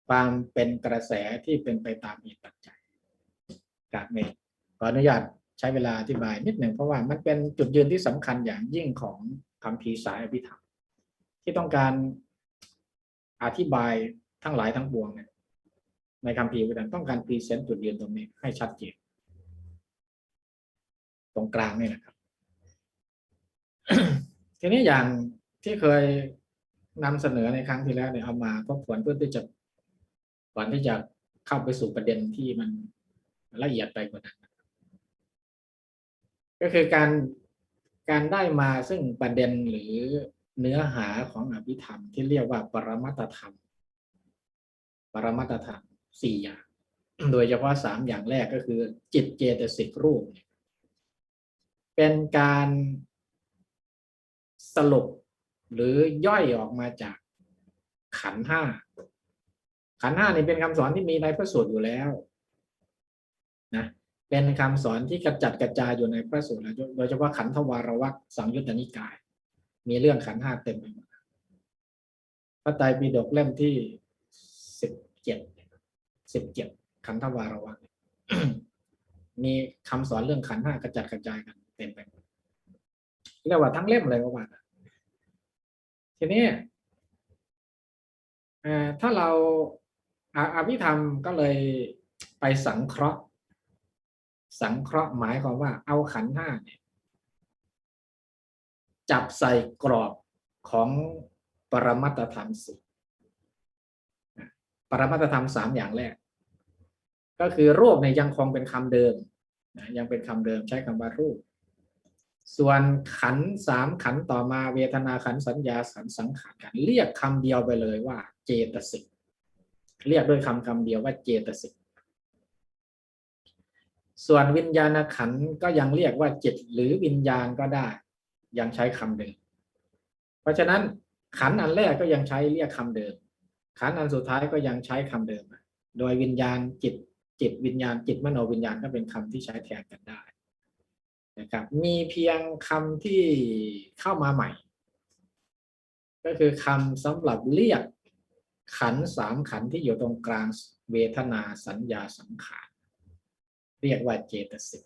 ความเป็นกระแสที่เป็นไปตามเหตุปัจจัยการเมตขออนุญาตใช้เวลาอธิบายนิดหนึ่งเพราะว่ามันเป็นจุดยืนที่สำคัญอย่างยิ่งของคัมภีร์สายอภิธรรมที่ต้องการอธิบายทั้งหลายทั้งปวงเนี่ยในคัมภีร์วิธรรมต้องการพรีเซนต์จุดยืนตรงนี้ให้ชัดเจนตรงกลางนี่นะครับ ทีนี้อย่างที่เคยนำเสนอในครั้งที่แล้วเนี่ยเอามาทบทวนเพื่อที่จะก่อนที่จะเข้าไปสู่ประเด็นที่มันละเอียดไปกว่านั้นก็คือการได้มาซึ่งประเด็นหรือเนื้อหาของอภิธรรมที่เรียกว่าปรมัตถธรรมสี่อย่างโดยเฉพาะสามอย่างแรกก็คือจิตเจตสิกรูปเป็นการสรุปหรือย่อยออกมาจากขันธ์ห้านี่เป็นคำสอนที่มีในพระสูตรอยู่แล้วนะเป็นคำสอนที่กระจัดกระจายอยู่ในพระสูตรโดยเฉพาะขันธวารวรรคสังยุตตนิกายมีเรื่องขันธ์ห้าเต็มไปหมดพระไตรปิฎกเล่มที่17ขันธวารวรรคมีคำสอนเรื่องขันธ์ห้ากระจัดกระจายกันเต็มไปหมดเรียกว่าทั้งเล่มเลยว่าทีนี้ถ้าเราอภิธรรมก็เลยไปสังเคราะห์หมายความว่าเอาขันธ์ห้าเนี่ยจับใส่กรอบของปรมัตถธรรมสี่ปรมัตถธรรมสามอย่างแรกก็คือรูปเนี่ยยังคงเป็นคำเดิมยังเป็นคำเดิมใช้คำว่ารูปส่วนขันธ์สามขันธ์ต่อมาเวทนาขันธ์สัญญาขันธ์สังขารขันธ์เรียกคำเดียวไปเลยว่าเจตสิกเรียกด้วยคำเดียวว่าเจตสิกส่วนวิญญาณขันธ์ก็ยังเรียกว่าจิตหรือวิญญาณก็ได้ยังใช้คำเดิมเพราะฉะนั้นขันธ์อันแรกก็ยังใช้เรียกคำเดิมขันธ์อันสุดท้ายก็ยังใช้คำเดิมโดยวิญญาณจิตวิญญาณจิตมโนวิญญาณก็เป็นคำที่ใช้แทนกันได้นะครับมีเพียงคำที่เข้ามาใหม่ก็คือคำสำหรับเรียกขันธ์สามขันธ์ที่อยู่ตรงกลางเวทนาสัญญาสังขารเรียกว่าเจตสิก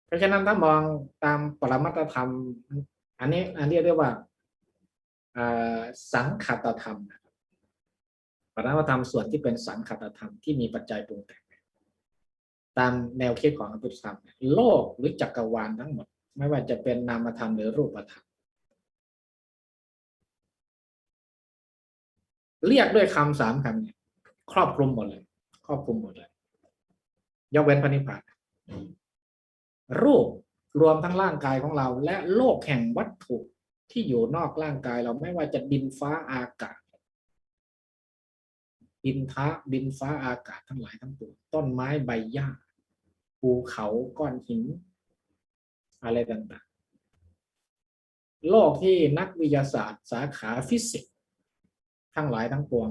เพราะฉะนั้นถ้ามองตามปรมัตถธรรมอันนี้เรียกว่าสังคตธรรมปรมัตถธรรมส่วนที่เป็นสังคตธรรมที่มีปัจจัยปรุงแต่งตามแนวคิดของอภิธรรมโลกหรือจักรวาลทั้งหมดไม่ว่าจะเป็นนามธรรมหรือรูปธรรมเรียกด้วยคำสามคำเนี่ยครอบคลุมหมดเลยยกเว้นพระนิพพานรูปรวมทั้งร่างกายของเราและโลกแห่งวัตถุที่อยู่นอกร่างกายเราไม่ว่าจะดินฟ้าอากาศดินฟ้าอากาศทั้งหลายทั้งปวงต้นไม้ใบหญ้าภูเขาก้อนหินอะไรต่างๆโลกที่นักวิทยาศาสตร์สาขาฟิสิกส์ทั้งหลายทั้งปวง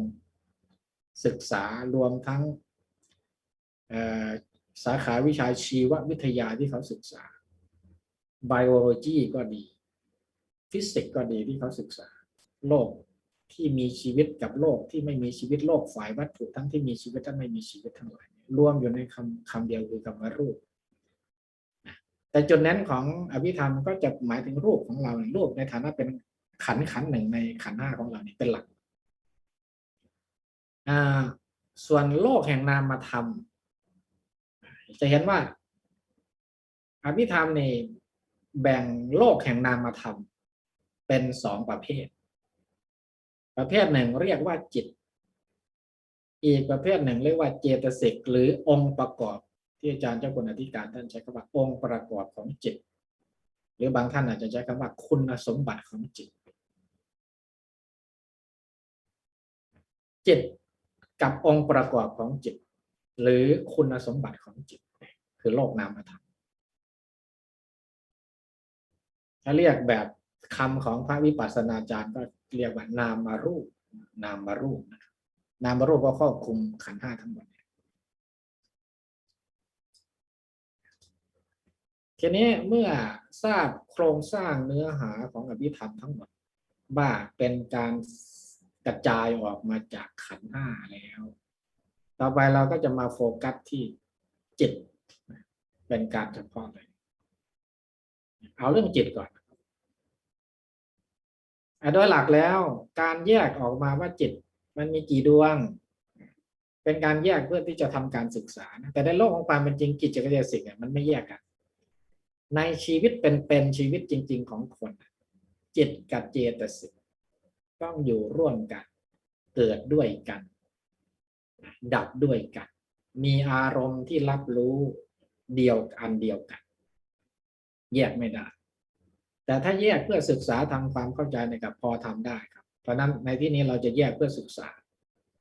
ศึกษารวมทั้งสาขาวิชาชีววิทยาที่เขาศึกษา biology ก็ดีฟิสิกส์ก็ดีที่เขาศึกษาโลกที่มีชีวิตกับโลกที่ไม่มีชีวิตโลกฝ่ายวัตถุทั้งที่มีชีวิตทั้งไม่มีชีวิตทั้งหลายรวมอยู่ในคำเดียวคือคำว่ารูปแต่จุดเน้นของอภิธรรมก็จะหมายถึงรูปของเรารูปในฐานะเป็นขันธ์หนึ่งในขันธ์ห้าของเรานี่เป็นหลักส่วนโลกแห่งนามธรรมจะเห็นว่าอภิธรรมนี่แบ่งโลกแห่งนามธรรมเป็นสองประเภทหนึ่งเรียกว่าจิตอีกประเภทหนึ่งเรียกว่าเจตสิกหรือองค์ประกอบที่อาจารย์เจ้าคุณอธิการท่านใช้คำว่าองค์ประกอบของจิตหรือบางท่านอาจจะใช้คำว่าคุณสมบัติของจิตกับองค์ประกอบของจิตหรือคุณสมบัติของจิตคือโลกนามธรรมถ้าเรียกแบบคำของพระวิปัสสนาจารย์ก็เรียกว่านามรูปนะครับนามรูปก็ครอบคลุมขันธ์ห้าทั้งหมด ทีนี้เมื่อทราบโครงสร้างเนื้อหาของอภิธรรมทั้งหมดว่าเป็นการกระจายออกมาจากขันธ์ห้าแล้วต่อไปเราก็จะมาโฟกัสที่จิตเป็นการเฉพาะเลยเอาเรื่องจิตก่อนโดยหลักแล้วการแยกออกมาว่าจิตมันมีกี่ดวงเป็นการแยกเพื่อที่จะทำการศึกษานะแต่ในโลกของความเป็นจริงจิตกับเจตสิกมันไม่แยกกันในชีวิตเป็นชีวิตจริงๆของคนจิตกับเจตสิกต้องอยู่ร่วมกันเกิดด้วยกันดับด้วยกันมีอารมณ์ที่รับรู้เดียวกันแยกไม่ได้แต่ถ้าแยกเพื่อศึกษาทำความเข้าใจในกับพอทำได้ครับเพราะนั้นในที่นี้เราจะแยกเพื่อศึกษา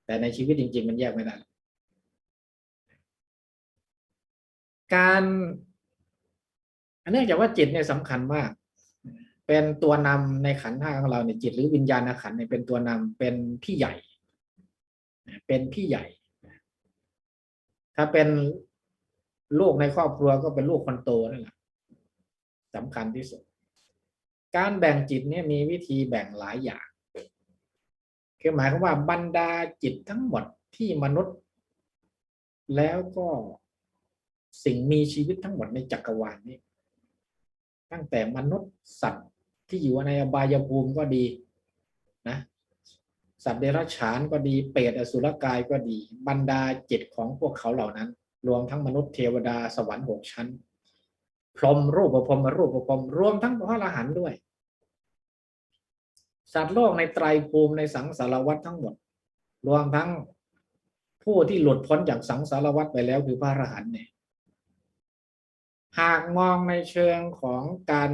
แต่ในชีวิตจริงๆมันแยกไม่ได้การเนื่องจากว่าจิตเนี่ยสำคัญมากเป็นตัวนำในขันธ์ห้าของเราเนี่ยจิตหรือวิญญาณขันธ์เนี่ยเป็นตัวนำเป็นพี่ใหญ่เป็นพี่ใหญ่ถ้าเป็นลูกในครอบครัวก็เป็นลูกคนโตนั่นแหละสำคัญที่สุดการแบ่งจิตเนี่ยมีวิธีแบ่งหลายอย่างคือหมายความว่าบรรดาจิตทั้งหมดที่มนุษย์แล้วก็สิ่งมีชีวิตทั้งหมดในจักรวาลนี้ตั้งแต่มนุษย์สัตว์ที่อยู่ในอบายภูมิก็ดีนะสัตว์เดรัจฉานก็ดีเปรตอสุรกายก็ดีบรรดาจิตของพวกเขาเหล่านั้นรวมทั้งมนุษย์เทวดาสวรรค์6 ชั้นพรหมรูปพรหมอรูปพรหมรวมทั้งพระอรหันต์ด้วยสัตว์โลกในไตรภูมิในสังสารวัฏทั้งหมดรวมทั้งผู้ที่หลุดพ้นจากสังสารวัฏไปแล้วคือพระอรหันต์เนี่ยหากมองในเชิงของการ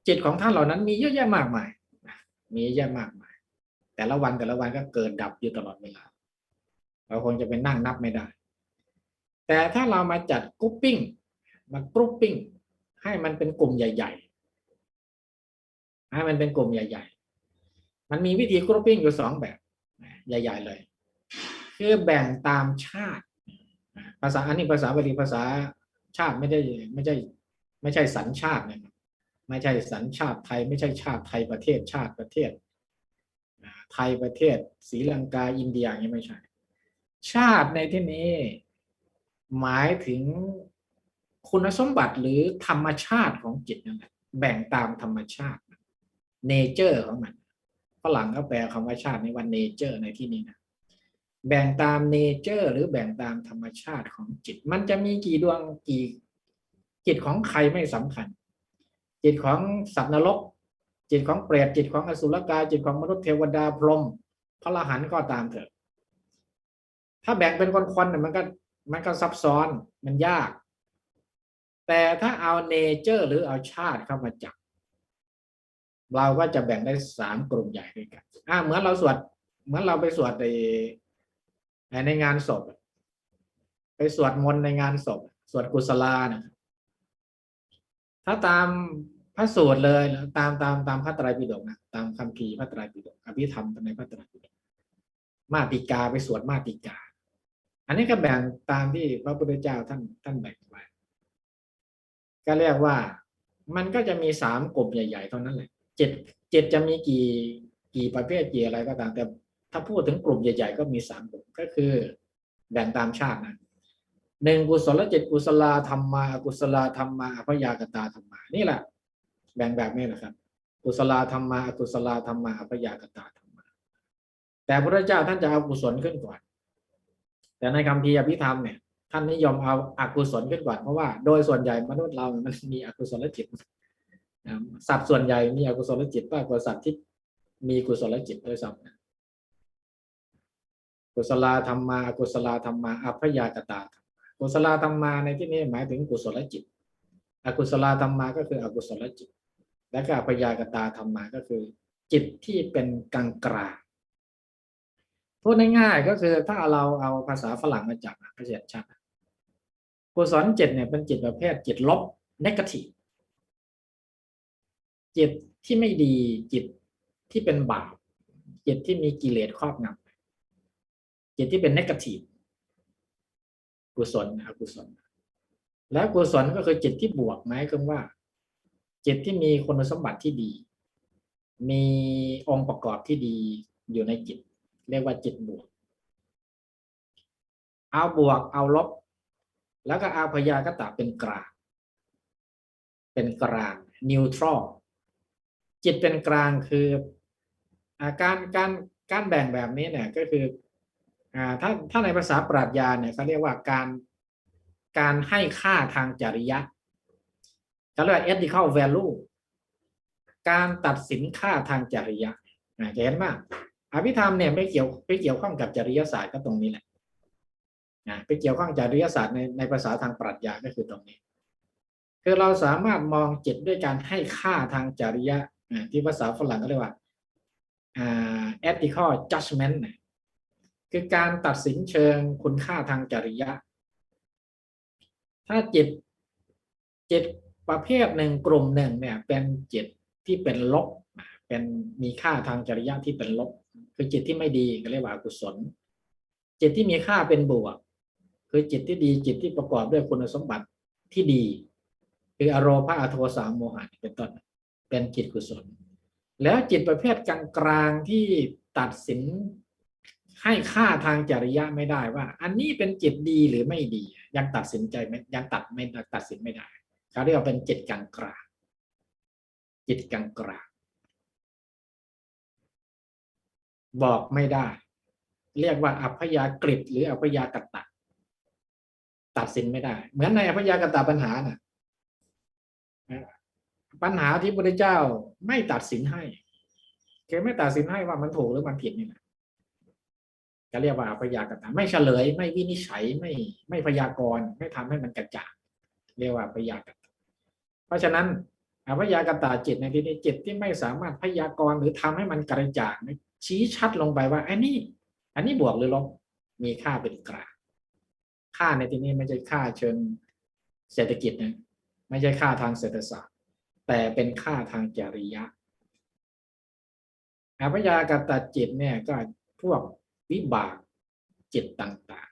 จิตของท่านเหล่านั้นมีเยอะแยะมากมายมีเยอะแยะมากมายแต่ละวันก็เกิดดับอยู่ตลอดเวลาเราคงจะไปนั่งนับไม่ได้แต่ถ้าเรามาจัดกรุ๊ปปิ้งให้มันเป็นกลุ่มใหญ่ๆให้มันเป็นกลุ่มใหญ่ๆมันมีวิธีกรุ๊ปปิ้งอยู่2 แบบใหญ่ๆเลยคือแบ่งตามชาติภาษาอันนี้ภาษาบาลีภาษาชาติไม่ใช่สัญชาตินะไม่ใช่สัญชาติไทยไม่ใช่ชาติไทยประเทศชาติประเทศไทยประเทศศรีลังกาอินเดียอย่างนี้ไม่ใช่ชาติในที่นี้หมายถึงคุณสมบัติหรือธรรมชาติของจิตนั่นแหละแบ่งตามธรรมชาติเนเจอร์ของมันฝรั่งเขาแปลคำว่าชาติในวันเนเจอร์ในที่นี้นะแบ่งตามเนเจอร์หรือแบ่งตามธรรมชาติของจิตมันจะมีกี่ดวงกี่จิตของใครไม่สำคัญจิตของสัตว์นรกจิตของเปรตจิตของอสุรกายจิตของมนุษย์เทวดาพรหมพระอรหันต์ก็ตามเถอะถ้าแบ่งเป็นคนๆเนี่ยมันก็ซับซ้อนมันยากแต่ถ้าเอาเนเจอร์หรือเอาชาติเข้ามาจับเราก็จะแบ่งได้3 กลุ่มใหญ่ด้วยกันเหมือนเราไปสวดในงานศพไปสวดมนต์ในงานศพสวดกุศลานะถ้าตามพระสูตรเลยตามพระไตรปิฎกนะตามคัมภีร์พระไตรปิฎกอภิธรรมในพระไตรปิฎกมาติกาไปสวดมาติกาอันนี้ก็แบ่งตามที่พระพุทธเจ้าท่านแบ่งไว้ก็เรียกว่ามันก็จะมี3 กลุ่มใหญ่ๆเท่านั้นแหละ7จะมีกี่ประเภทกี่อะไรก็ตามแต่ถ้าพูดถึงกลุ่มใหญ่ๆก็มี3 กลุ่มก็คือแบ่งตามชาตินะ1กุศลจิตกุศลธรรมาอกุศลธรรมาอภยากตาธรรมานี่แหละแบ่งแบบนี้แหละครับกุศลธรรมาอกุศลธรรมาอภยากตาธรรมาแต่พระเจ้าท่านจะเอากุศลขึ้นก่อนแต่ในคัมภีร์อภิธรรมเนี่ยท่านนิยมเอาอกุศลขึ้นก่อนเพราะว่าโดยส่วนใหญ่มนุษย์เรามันมีอกุศลจิตสัตว์ส่วนใหญ่มีอกุศลจิตมากกว่าสัตว์ที่มีกุศลจิตด้วยซ้ำกุศลธรรมาอกุศลธรรมาอภยากตากุศลธรรมาในที่นี้หมายถึงกุศลจิตอกุศลธรรมาก็คืออกุศลจิตและก็อภยากตาธรรมาก็คือจิตที่เป็นกลางกลางพูดง่ายๆก็คือถ้าเราเอาภาษาฝรั่งมาจับก็จะชัดกุศลจิตเนี่ยเป็นจิตประเภทจิตลบ negative จิตที่ไม่ดีจิตที่เป็นบาปจิตที่มีกิเลสครอบงำจิตที่เป็น negative กุศลอกุศล แล้วกุศลก็คือจิตที่บวกหมายถึงว่าจิตที่มีคุณสมบัติที่ดี มีองค์ประกอบที่ดีอยู่ในจิตเรียกว่าจิตบวกเอาบวกเอาลบแล้วก็เอาพยากตะเป็นกลางนิวทรัลจิตเป็นกลางคือการแบ่งแบบนี้เนี่ยก็คือถ้าในภาษาปรัชญาเนี่ยเขาเรียกว่าการให้ค่าทางจริยะเขาเรียกว่า ethical value การตัดสินค่าทางจริยะจะเห็นว่าอภิธรรมเนี่ยไม่เกี่ยวข้องกับจริยศาสตร์ก็ตรงนี้แหละไปเกี่ยวข้องจริยศาสตร์ในภาษาทางปรัชญาก็คือตรงนี้คือเราสามารถมองจิตด้วยการให้ค่าทางจริยะที่ภาษาฝรั่งเขาเรียกว่าethical judgment คือการตัดสินเชิงคุณค่าทางจริยะถ้าจิตประเภทหนึ่งกลุ่มหนึ่งเนี่ยเป็นจิตที่เป็นลบเป็นมีค่าทางจริยะที่เป็นลบคือจิตที่ไม่ดีก็เรียกว่าอกุศลจิตที่มีค่าเป็นบวกคือจิตที่ดีจิตที่ประกอบด้วยคุณสมบัติที่ดีคืออโรภะอโทสะโมหะเป็นต้นเป็นจิตกุศลแล้วจิตประเภทกลางๆที่ตัดสินให้ค่าทางจริยะไม่ได้ว่าอันนี้เป็นจิตดีหรือไม่ดียังตัดสินใจไม่ยังตัดสินไม่ได้เขาเรียกว่าเป็นจิตกลางจิตกลางบอกไม่ได้เรียกว่าอัพยากฤิหรืออัพยากตะตัดสินไม่ได้เหมือนในอัพยากตะปัญหาน่ะปัญหาที่พระพุทธเจ้าไม่ตัดสินให้แกไม่ตัดสินให้ว่ามันถูกหรือมันผิดนี่แหละก็เรียกว่าอัพยากตะไม่เฉลยไม่วินิจฉัยไม่พยากรณ์ไม่ทำให้มันกระจ่างเรียกว่าอัพยากตะเพราะฉะนั้นอัพยากตะจิตในที่นี้จิตที่ไม่สามารถพยากรณ์หรือทำให้มันกระจ่างชี้ชัดลงไปว่าอันนี้บวกหรือลบมีค่าเป็นกลางค่าในที่นี้ไม่ใช่ค่าเชิงเศรษฐกิจนะไม่ใช่ค่าทางเศรษฐศาสตร์แต่เป็นค่าทางจริยะอัพยากตจิตเนี่ยก็พวกวิบากจิตต่าง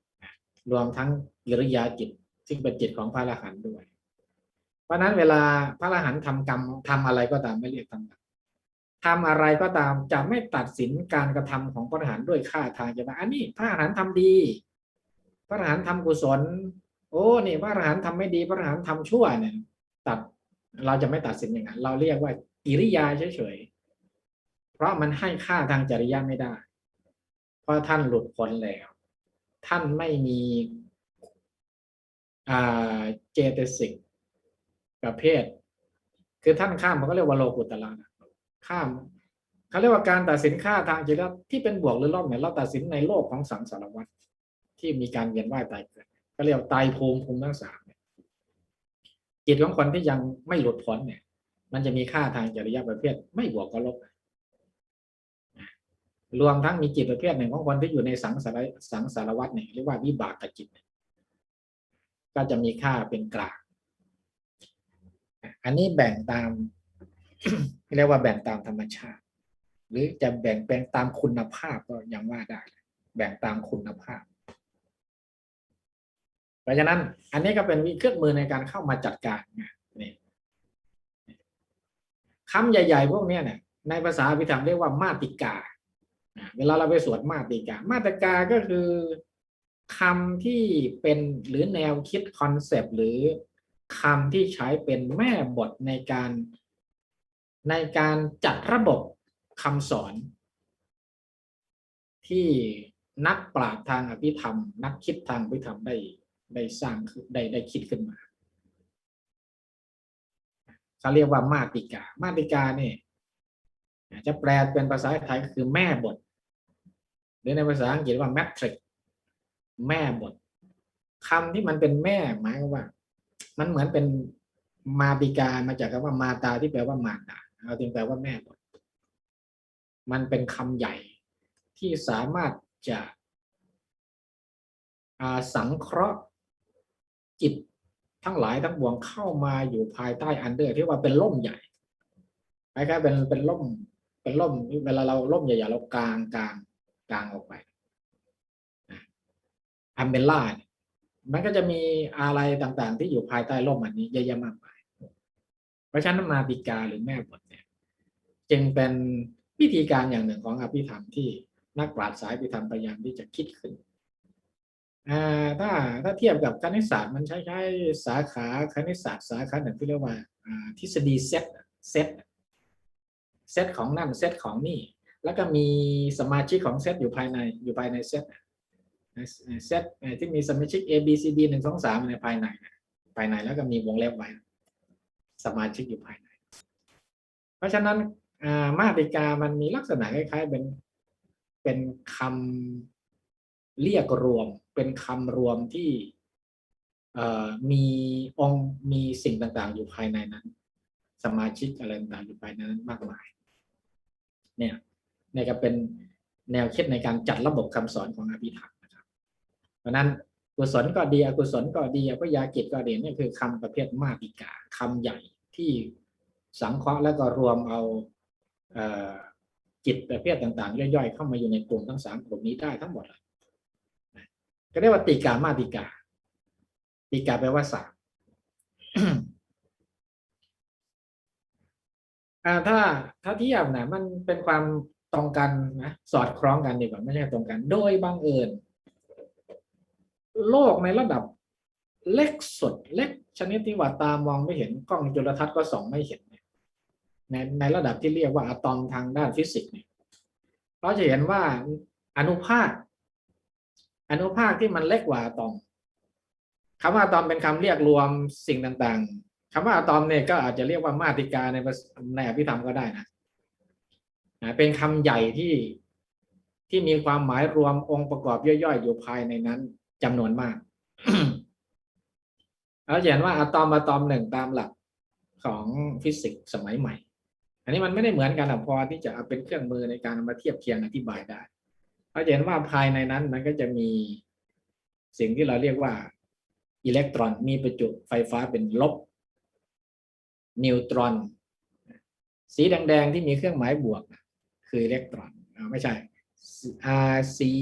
ๆรวมทั้งกิริยาจิตซึ่งเป็นจิตของพระอรหันต์ด้วยเพราะนั้นเวลาพระอรหันต์ทำกรรมทำอะไรก็ตามไม่เรียกทำกรรมทำอะไรก็ตามจะไม่ตัดสินการกระทำของพระอรหันต์ด้วยค่าทางจริยะอันนี้พระอรหันต์ทำดีพระอรหันต์ทำกุศลโอ้นี่พระอรหันต์ทำไม่ดีพระอรหันต์ทำชั่วเนี่ยเราจะไม่ตัดสินอย่างนั้นเราเรียกว่ากิริยาเฉยๆเพราะมันให้ค่าทางจริยะไม่ได้เพราะท่านหลุดพ้นแล้วท่านไม่มีเจตสิกประเภทคือท่านข้ามมันก็เรียกว่าโลกุตตระข้ามเขาเรียกว่าการตัดสินค่าทางจริยะที่เป็นบวกหรือลบเนี่ยเราตัดสินในโลกของสังสารวัฏที่มีการเวียนว่ายตายเกิดก็เรียกว่าตายภูมิทั้งสามจิตของคนที่ยังไม่หลุดพ้นเนี่ยมันจะมีค่าทางจริยะประเภทไม่บวกก็ลบรวมทั้งมีจิตประเภทหนึ่งของคนที่อยู่ในสังสารวัฏเนี่ยเรียกว่าวิบากกับจิตก็จะมีค่าเป็นกลางอันนี้แบ่งตามเรียกว่าแบ่งตามธรรมชาติหรือจะแบ่งตามคุณภาพก็ยังว่าได้แบ่งตามคุณภาพเพราะฉะนั้นอันนี้ก็เป็นเครื่องมือในการเข้ามาจัดการนี่คำใหญ่ๆพวกนี้เนี่ยในภาษาอภิธรรมเรียกว่ามาติกาเวลาเราไปสวดมาติกาก็คือคำที่เป็นหรือแนวคิดคอนเซปต์หรือคำที่ใช้เป็นแม่บทในการจัดระบบคำสอนที่นักปราชญ์ทางอภิธรรมนักคิดทางอภิธรรมได้สร้างได้คิดขึ้นมาเขาเรียกว่ามาติกาเนี่ยจะแปลเป็นภาษาไทยคือแม่บทหรือในภาษาอังกฤษว่า matrix แม่บทคำที่มันเป็นแม่หมายว่ามันเหมือนเป็นมาติกามาจากคำว่ามาตาที่แปลว่ามารดาเราจึงแปลว่าแม่บทมันเป็นคำใหญ่ที่สามารถจะสังเคราะห์จิตทั้งหลายทั้งปวงเข้ามาอยู่ภายใต้อันเดอร์ที่ว่าเป็นร่มใหญ่คล้ายๆเป็นร่มเวลาเราร่มใหญ่ๆเรากลางออกไปอัมเบล่า มันก็จะมีอะไรต่างๆที่อยู่ภายใต้ร่มอันนี้เยอะแยะมากมายเพราะฉะนั้นมาติกาหรือแม่บทเนี่ยจึงเป็นวิธีการอย่างหนึ่งของอภิธรรมที่นักปราชญ์สายอภิธรรมพยายามที่จะคิดขึ้นถ้าเทียบกับคณิตศาสตร์มันใช้สาขาคณิตศาสตร์สาขาหนึ่งที่เรียกว่าทฤษฎีเซตเซตของนั่นเซตของนี่แล้วก็มีสมาชิกของเซตอยู่ภายในเซตเซตที่มีสมาชิก A B C D 1 2 3ในภายในแล้วก็มีวงเล็บไว้สมาชิกอยู่ภายในเพราะฉะนั้นมาตริกามันมีลักษณะคล้ายๆเป็นคำเรียกรวมเป็นคำรวมที่มีองค์มีสิ่งต่างๆอยู่ภายในนั้นสมาชิกอะไรต่างๆอยู่ภายในนั้นมากมายเนี่ยก็เป็นแนวคิดในการจัดระบบคำสอนของอภิธรรมนะครับเพราะนั้นกุศลก็ดีอกุศลก็ดีอภิยากิจก็ดีนี่คือคำประเภทมาติกาคำใหญ่ที่สังเคราะห์แล้วก็รวมเอาจิตประเภทต่างๆย่อยๆเข้ามาอยู่ในกลุ่มทั้ง3กลุ่มนี้ได้ทั้งหมดเลยก็เรียกว่าติกามาติกาติกาแปลว่า3ถ้าเทียบนะมันเป็นความตรงกันนะสอดคล้องกันดีกว่าไม่ใช่ตรงกันโดยบังเอิญโลกในระดับเล็กสุดเล็กชนิดที่ว่าตามองไม่เห็นกล้องจุลทรรศน์ก็ส่องไม่เห็นในระดับที่เรียกว่าอะตอมทางด้านฟิสิกส์เนี่ยเราจะเห็นว่าอนุภาคที่มันเล็กกว่าอะตอมคำว่าอะตอมเป็นคำเรียกรวมสิ่งต่างๆคำว่าอะตอมเนี่ยก็อาจจะเรียกว่ามาตริกาในอภิธรรมก็ได้นะเป็นคำใหญ่ที่มีความหมายรวมองค์ประกอบย่อยๆอยู่ภายในนั้นจำนวนมาก เราเห็นว่าอะตอมหนึ่งตามหลักของฟิสิกส์สมัยใหม่อันนี้มันไม่ได้เหมือนกันพอที่จะเอาเป็นเครื่องมือในการมาเทียบเคียงอธิบายได้เราเห็นว่าภายในนั้นมันก็จะมีสิ่งที่เราเรียกว่าอิเล็กตรอนมีประจุไฟฟ้าเป็นลบนิวตรอนสีแดงๆที่มีเครื่องหมายบวกคืออิเล็กตรอนไม่ใช่สี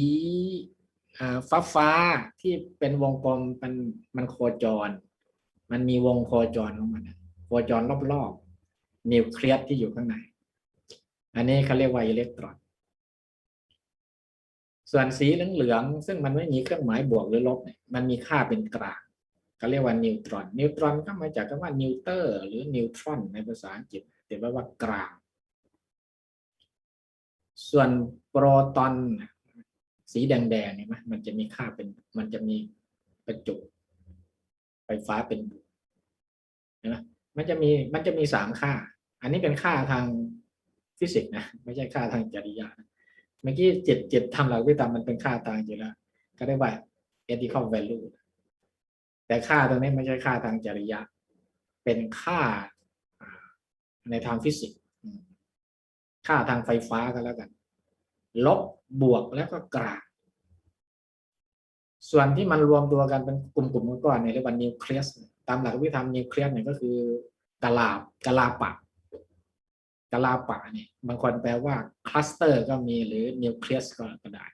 ฟ้าที่เป็นวงกลมมันโคจรมันมีวงโคจรของมันโคจรรอบๆนิวเคลียสที่อยู่ข้างในอันนี้เขาเรียกว่าอิเล็กตรอนส่วนสีเหลืองๆซึ่งมันไม่มีเครื่องหมายบวกหรือลบเนี่ยมันมีค่าเป็นกลางเขาเรียกว่านิวตรอนก็มาจากคำว่านิวเตอร์หรือนิวตรอนในภาษาอังกฤษแปลว่ากลางส่วนโปรตอนสีแดงๆเนี่ยมันจะมีค่าเป็นมันจะมีประจุไฟฟ้าเป็นบวกนะมันจะมี3ค่าอันนี้เป็นค่าทางฟิสิกส์นะไม่ใช่ค่าทางจริยะเมื่อกี้เจ็ดทำหลักวิธรรมมันเป็นค่าทางจริยะก็เรียกว่า ethical value แต่ค่าตรงนี้ไม่ใช่ค่าทางจริยะเป็นค่าในทางฟิสิกส์ค่าทางไฟฟ้าก็แล้วกันลบบวกแล้วก็กลางส่วนที่มันรวมตัวกันเป็นกลุ่มก้อนเนี่ยเรียกว่านิวเคลียสตามหลักวิธรรมนิวเคลียสเนี่ยก็คือกะลาปะเนี่ยบางคนแปลว่าคลัสเตอร์ก็มีหรือนิวเคลียสก็ได้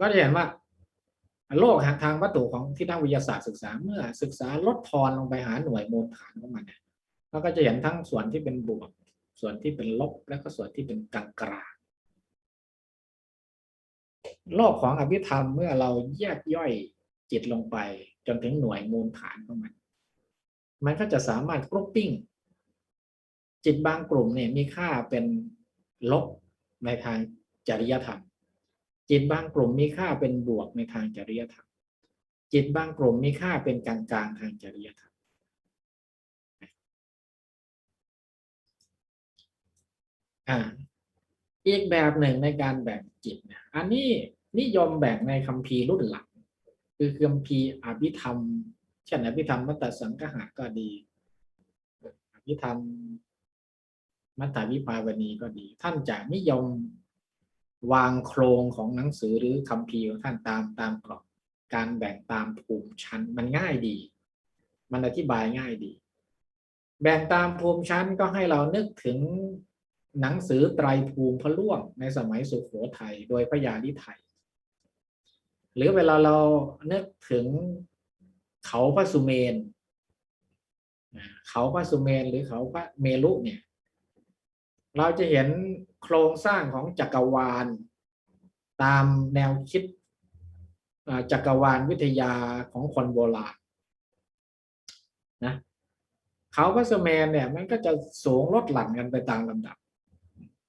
ก็จะเห็นว่าโลกทางวัตถุของที่นักวิทยาศาสตร์ศึกษาเมื่อศึกษาลดทอนลงไปหาหน่วยมูลฐานของมันเนี่ยเราก็จะเห็นทั้งส่วนที่เป็นบวกส่วนที่เป็นลบและก็ส่วนที่เป็นกลางโลกของอภิธรรมเมื่อเราแยกย่อยจิตลงไปจนถึงหน่วยมูลฐานของมันก็จะสามารถกรุ๊ปปิ้งจิตบางกลุ่มเนี่ยมีค่าเป็นลบในทางจริยธรรมจิตบางกลุ่มมีค่าเป็นบวกในทางจริยธรรมจิตบางกลุ่มมีค่าเป็นกลางๆทางจริยธรรมอีกแบบหนึ่งในการแบ่งจิตเนี่ยอันนี้นิยมแบ่งในคัมภีร์รุ่นหลังคือคัมภีร์อภิธรรมเช่นอภิธรรมมัตตสังคหะก็ดีอภิธรรมมัตตวิภาวณีก็ดีท่านจะนิยมวางโครงของหนังสือหรือคัมภีร์ของท่านตามกรอบการแบ่งตามภูมิชั้นมันง่ายดีมันอธิบายง่ายดีแบ่งตามภูมิชั้นก็ให้เรานึกถึงหนังสือไตรภูมิพระล่วงในสมัยสุโขทัยโดยพระยาฤทัย หรือเวลาเรานึกถึงเขาพระสุเมนเขาพระสุเมนหรือเขาพระเมรุเนี่ยเราจะเห็นโครงสร้างของจักรวาลตามแนวคิดจักรวาลวิทยาของคนโบราณนะเขาพระสุเมนเนี่ยมันก็จะสูงลดหลั่นกันไปตามลำดับ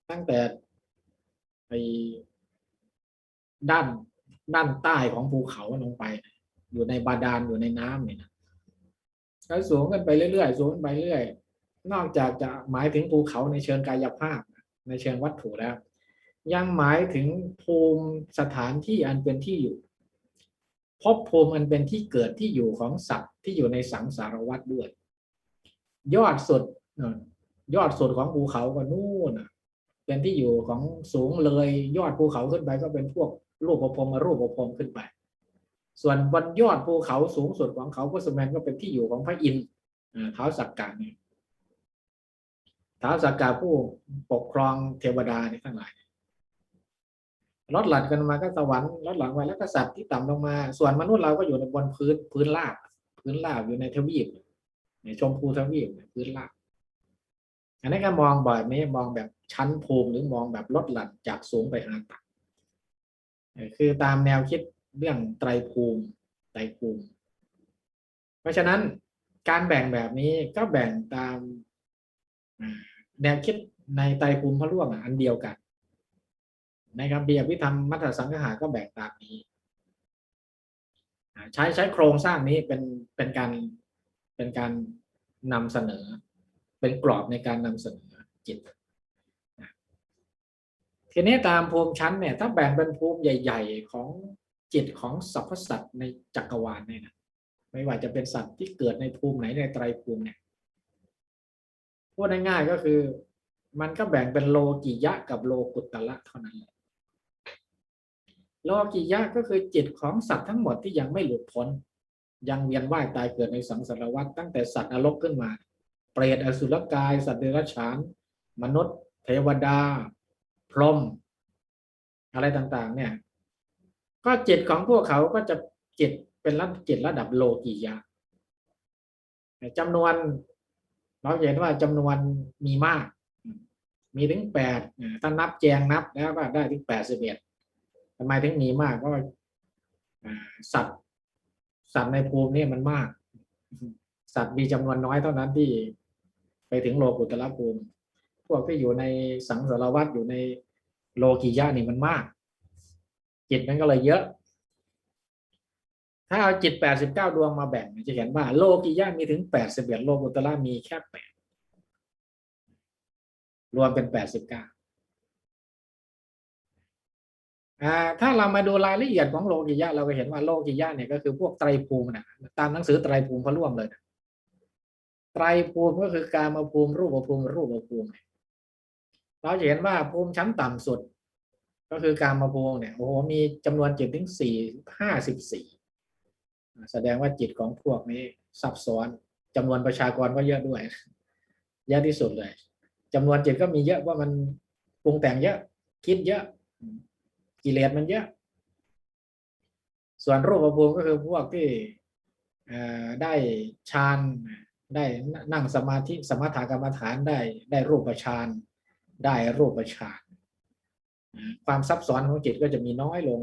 ตั้งแต่ไปด้านใต้ของภูเขาลงไปอยู่ในบาดาลอยู่ในน้ำเนี่ยนะแล้วสูงกันไปเรื่อยๆสูงไปเรื่อยนอกจากจะหมายถึงภูเขาในเชิงกายภาพในเชิงวัตถุแล้วยังหมายถึงภูมิสถานที่อันเป็นที่อยู่ภพภูมิอันเป็นที่เกิดที่อยู่ของสัตว์ที่อยู่ในสังสารวัฏด้วยยอดสุดของภูเขาก็นู่นเป็นที่อยู่ของสูงเลยยอดภูเขาขึ้นไปก็เป็นพวกรูปภพมารูปภพขึ้นไปส่วนบนยอดภูเขาสูงสุดของเขาพระสุเมนก็เป็นที่อยู่ของพระอินทร์ท้าวสักกะเนี่ยท้าวสักกะผู้ปกครองเทวดาในทั้งหลายลดหลั่นกันมาก็สวรรค์ลดหลั่นมาแล้วก็สัตว์ที่ต่ำลงมาส่วนมนุษย์เราก็อยู่ในบนพื้นราบอยู่ในทวีปในชมพูทวีปพื้นราบอันนี้ก็มองแบบนี้มองแบบชั้นภูมิหรือมองแบบลดหลั่นจากสูงไปหาต่ำคือตามแนวคิดเรื่องไตรภูมิเพราะฉะนั้นการแบ่งแบบนี้ก็แบ่งตามแนวคิดในไตรภูมิพระร่วงอันเดียวกันในคัมภีร์อภิธรรมมัทธสังฆาก็แบ่งตามนี้ใช้โครงสร้างนี้เป็นการนำเสนอเป็นกรอบในการนำเสนอจิตทีนี้ตามภูมิชั้นเนี่ยถ้าแบ่งเป็นภูมิใหญ่ๆของจิตของสรรพสัตว์ในจักรวาลเนี่ยนะไม่ว่าจะเป็นสัตว์ที่เกิดในภูมิไหนในไตรภูมิเนี่ยพูดง่ายๆก็คือมันก็แบ่งเป็นโลกิยะกับโลกุตตระเท่านั้นแหละโลกิยะก็คือจิตของสัตว์ทั้งหมดที่ยังไม่หลุดพ้นยังเวียนว่ายตายเกิดในสังสารวัฏตั้งแต่สัตว์นรกขึ้นมาเปรตอสุรกายสัตว์เดรัจฉานมนุษย์เทวดาพรหมอะไรต่างๆเนี่ยก็จิตของพวกเขาก็จะจิตเป็นจิตระดับโลกิยะจำนวนเราเห็นว่าจำนวนมีมากมีถึง8ถ้านับแจงนับแล้วก็ได้ถึง81ทำไมถึงมีมากเพราะว่าสัตว์ในภูมินี่มันมากสัตว์มีจำนวนน้อยเท่านั้นที่ไปถึงโลกุตตรภูมิพวกที่อยู่ในสังสารวัฏอยู่ในโลกิยะนี่มันมากจิตมันก็เลยเยอะถ้าเอาจิต89ดวงมาแบ่งจะเห็นว่าโลกิยะมีถึง81โลกุตตระมีแค่8รวมเป็น89ถ้าเรามาดูรายละเอียดของโลกิยะเราก็เห็นว่าโลกิยะเนี่ยก็คือพวกไตรภูมินะตามหนังสือไตรภูมิพระร่วงเลยไตรภูมิก็คือกามภูมิรูปภูมิเราเห็นว่าภูมิชั้นต่ำสุดก็คือกามภูมิเนี่ยโอ้โหมีจำนวนจิตถึง54แสดงว่าจิตของพวกนี้ซับซ้อนจำนวนประชากรก็เยอะด้วยเยอะที่สุดเลยจำนวนจิตก็มีเยอะว่ามันปรุงแต่งเยอะคิดเยอะกิเลสมันเยอะส่วนรูปภูมิก็คือพวกที่ได้ฌานได้นั่งสมาธิสมถกรรมฐานได้รูปฌานได้รูปฌานความซับซ้อนของจิตก็จะมีน้อยลง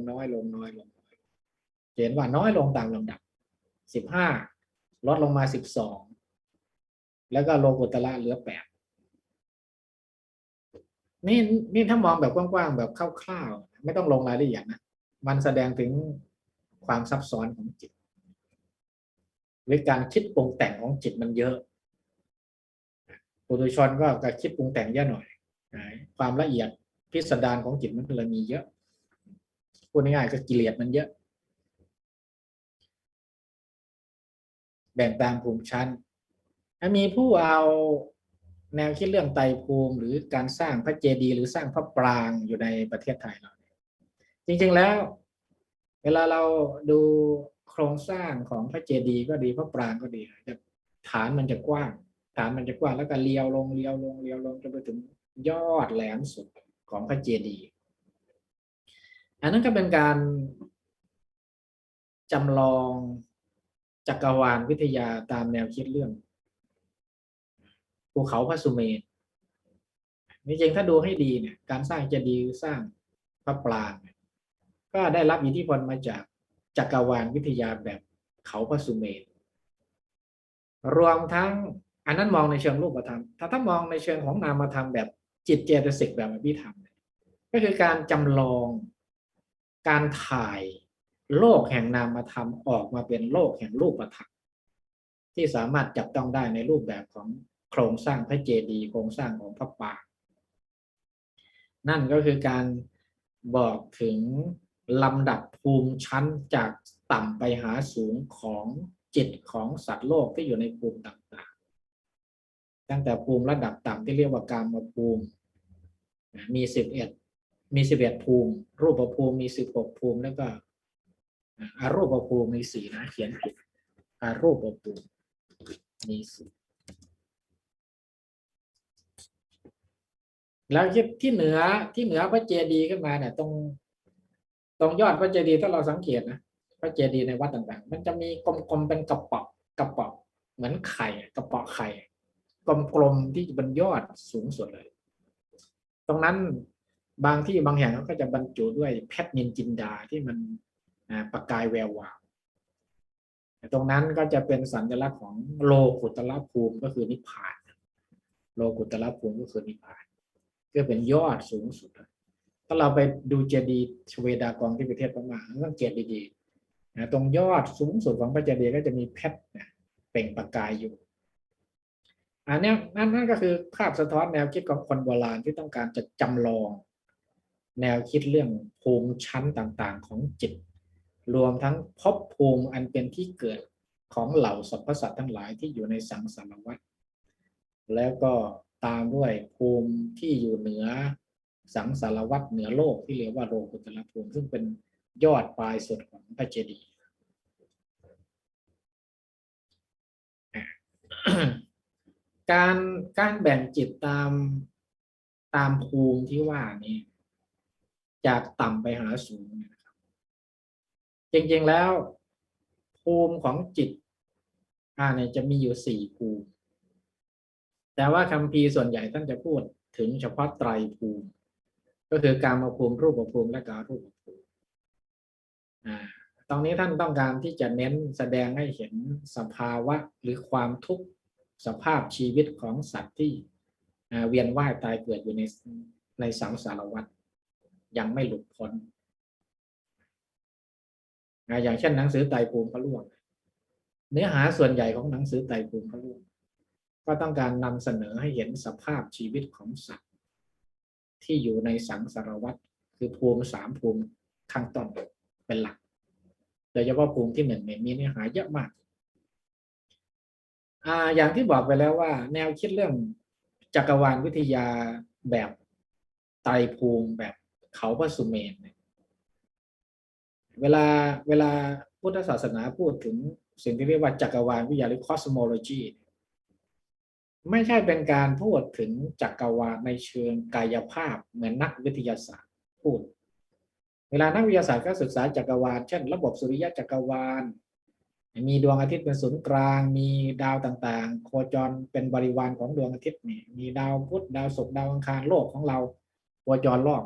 เห็นว่าน้อยลงตามลำดับ15ลดลงมา12แล้วก็โลกุตตระเหลือ8นี่ถ้ามองแบบกว้างๆแบบคร่าวๆไม่ต้องลงรายละเอียดนะมันแสดงถึงความซับซ้อนของจิตหรือการคิดปรุงแต่งของจิตมันเยอะปุถุชนก็การคิดปรุงแต่งเยอะหน่อยความละเอียดพิสดารของจิตมันเลยมีเยอะพูดง่ายๆก็กิเลสมันเยอะแบ่งตามภูมิชั้นมีผู้เอาแนวคิดเรื่องไตรภูมิหรือการสร้างพระเจดีย์หรือสร้างพระปรางอยู่ในประเทศไทยเราจริงๆแล้วเวลาเราดูโครงสร้างของพระเจดีย์ก็ดีพระปรางก็ดีฐานมันจะกว้างแล้วก็เลี้ยวลงจนไปถึงยอดแหลมสุดของพระเจดีย์อันนั้นก็เป็นการ จำลองจักรวาลวิทยาตามแนวคิดเรื่องภูเขาพระสุเมรุจริงๆถ้าดูให้ดีเนี่ยการสร้างเจดีย์สร้างพระปรางเนี่ยก็ได้รับอิทธิพลมาจากจักรวาลวิทยาแบบเขาพระสุเมรุรวมทั้งอันนั้นมองในเชิงรูปธรรมถ้ามองในเชิงของนามธรรมแบบจิตเจตสิกแบบอภิธรรมก็คือการจำลองการถ่ายโลกแห่งนามธรรมออกมาเป็นโลกแห่งรูปธรรมที่สามารถจับต้องได้ในรูปแบบของโครงสร้างพระเจดีย์โครงสร้างของพระปรางนั่นก็คือการบอกถึงลำดับภูมิชั้นจากต่ำไปหาสูงของจิตของสัตว์โลกที่อยู่ในภูมิต่างๆตั้งแต่ภูมิระดับต่ำที่เรียกว่ากามภูมิมี11ภูมิรูปภูมิมี16ภูมิแล้วก็อรูปภูมิมี4นะเขียนผิดอรูปภูมิมี4แล้วที่เหนือพระเจดีย์ขึ้นมาเนี่ยตรงยอดพระเจดีย์ถ้าเราสังเกตนะพระเจดีย์ในวัดต่างๆมันจะมีกลมๆเป็นกระเป๋อเหมือนไข่กระเป๋อไข่กลมๆที่บนยอดสูงสุดเลยตรงนั้นบางที่บางแห่งเขาก็จะบรรจุด้วยเพชรนินจินดาที่มันประกายแวววาวตรงนั้นก็จะเป็นสัญลักษณ์ของโลกุตระภูมิก็คือนิพพานโลกุตระภูมิก็คือนิพพานก็เป็นยอดสูงสุดถ้าเราไปดูเจดีย์ชเวดากองที่ประเทศพม่าสังเกตดีๆตรงยอดสูงสุดของพระเจดีย์ก็จะมีเพชรเปล่งประกายอยู่อันนี้นั่นก็คือภาพสะท้อนแนวคิดของคนโบราณที่ต้องการจะจำลองแนวคิดเรื่องภูมิชั้นต่างๆของจิตรวมทั้งภพภูมิอันเป็นที่เกิดของเหล่าสรรพสัตว์ทั้งหลายที่อยู่ในสังสารวัฏแล้วก็ตามด้วยภูมิที่อยู่เหนือสังสารวัฏเหนือโลกที่เรียกว่าโลกุตระภูมิซึ่งเป็นยอดปลายสุดของพระเจดีย์การแบ่งจิตตามภูมิที่ว่านี้จากต่ำไปหาสูงนะครับจริงๆแล้วภูมิของจิตเนี่ยจะมีอยู่4ภูมิแต่ว่าคัมภีร์ส่วนใหญ่ท่านจะพูดถึงเฉพาะไตรภูมิก็คือกามภูมิรูปภูมิและอรูปภูมิตรงนี้ท่านต้องการที่จะเน้นแสดงให้เห็นสภาวะหรือความทุกข์สภาพชีวิตของสัตว์ที่เวียนว่ายตายเกิดอยู่ในสังสารวัฏยังไม่หลุดพ้นอย่างเช่นหนังสือไตรภูมิพระล่วงเนื้อหาส่วนใหญ่ของหนังสือไตรภูมิพระล่วงก็ต้องการนำเสนอให้เห็นสภาพชีวิตของสัตว์ที่อยู่ในสังสารวัฏคือภูมิ3ภูมิข้างต้นเป็นหลักโดยเฉพาะภูมิที่1เนี่ยมีเนื้อหาเยอะมากอย่างที่บอกไปแล้วว่าแนวคิดเรื่องจักรวาลวิทยาแบบไตรภูมิแบบเขาพระสุเมรุเนี่ยเวลาพุทธศาสนาพูดถึงสิ่งที่เรียกว่าจักรวาลวิทยาหรือ cosmology ไม่ใช่เป็นการพูดถึงจักรวาลในเชิงกายภาพเหมือนนักวิทยาศาสตร์พูดเวลานักวิทยาศาสตร์ก็ศึกษาจักรวาลเช่นระบบสุริยะจักรวาลมีดวงอาทิตย์เป็นศูนย์กลางมีดาวต่างๆโคจรเป็นบริวารของดวงอาทิตย์นี่มีดาวพุธดาวศุกร์ดาวอังคารโลกของเราโคจรรอบ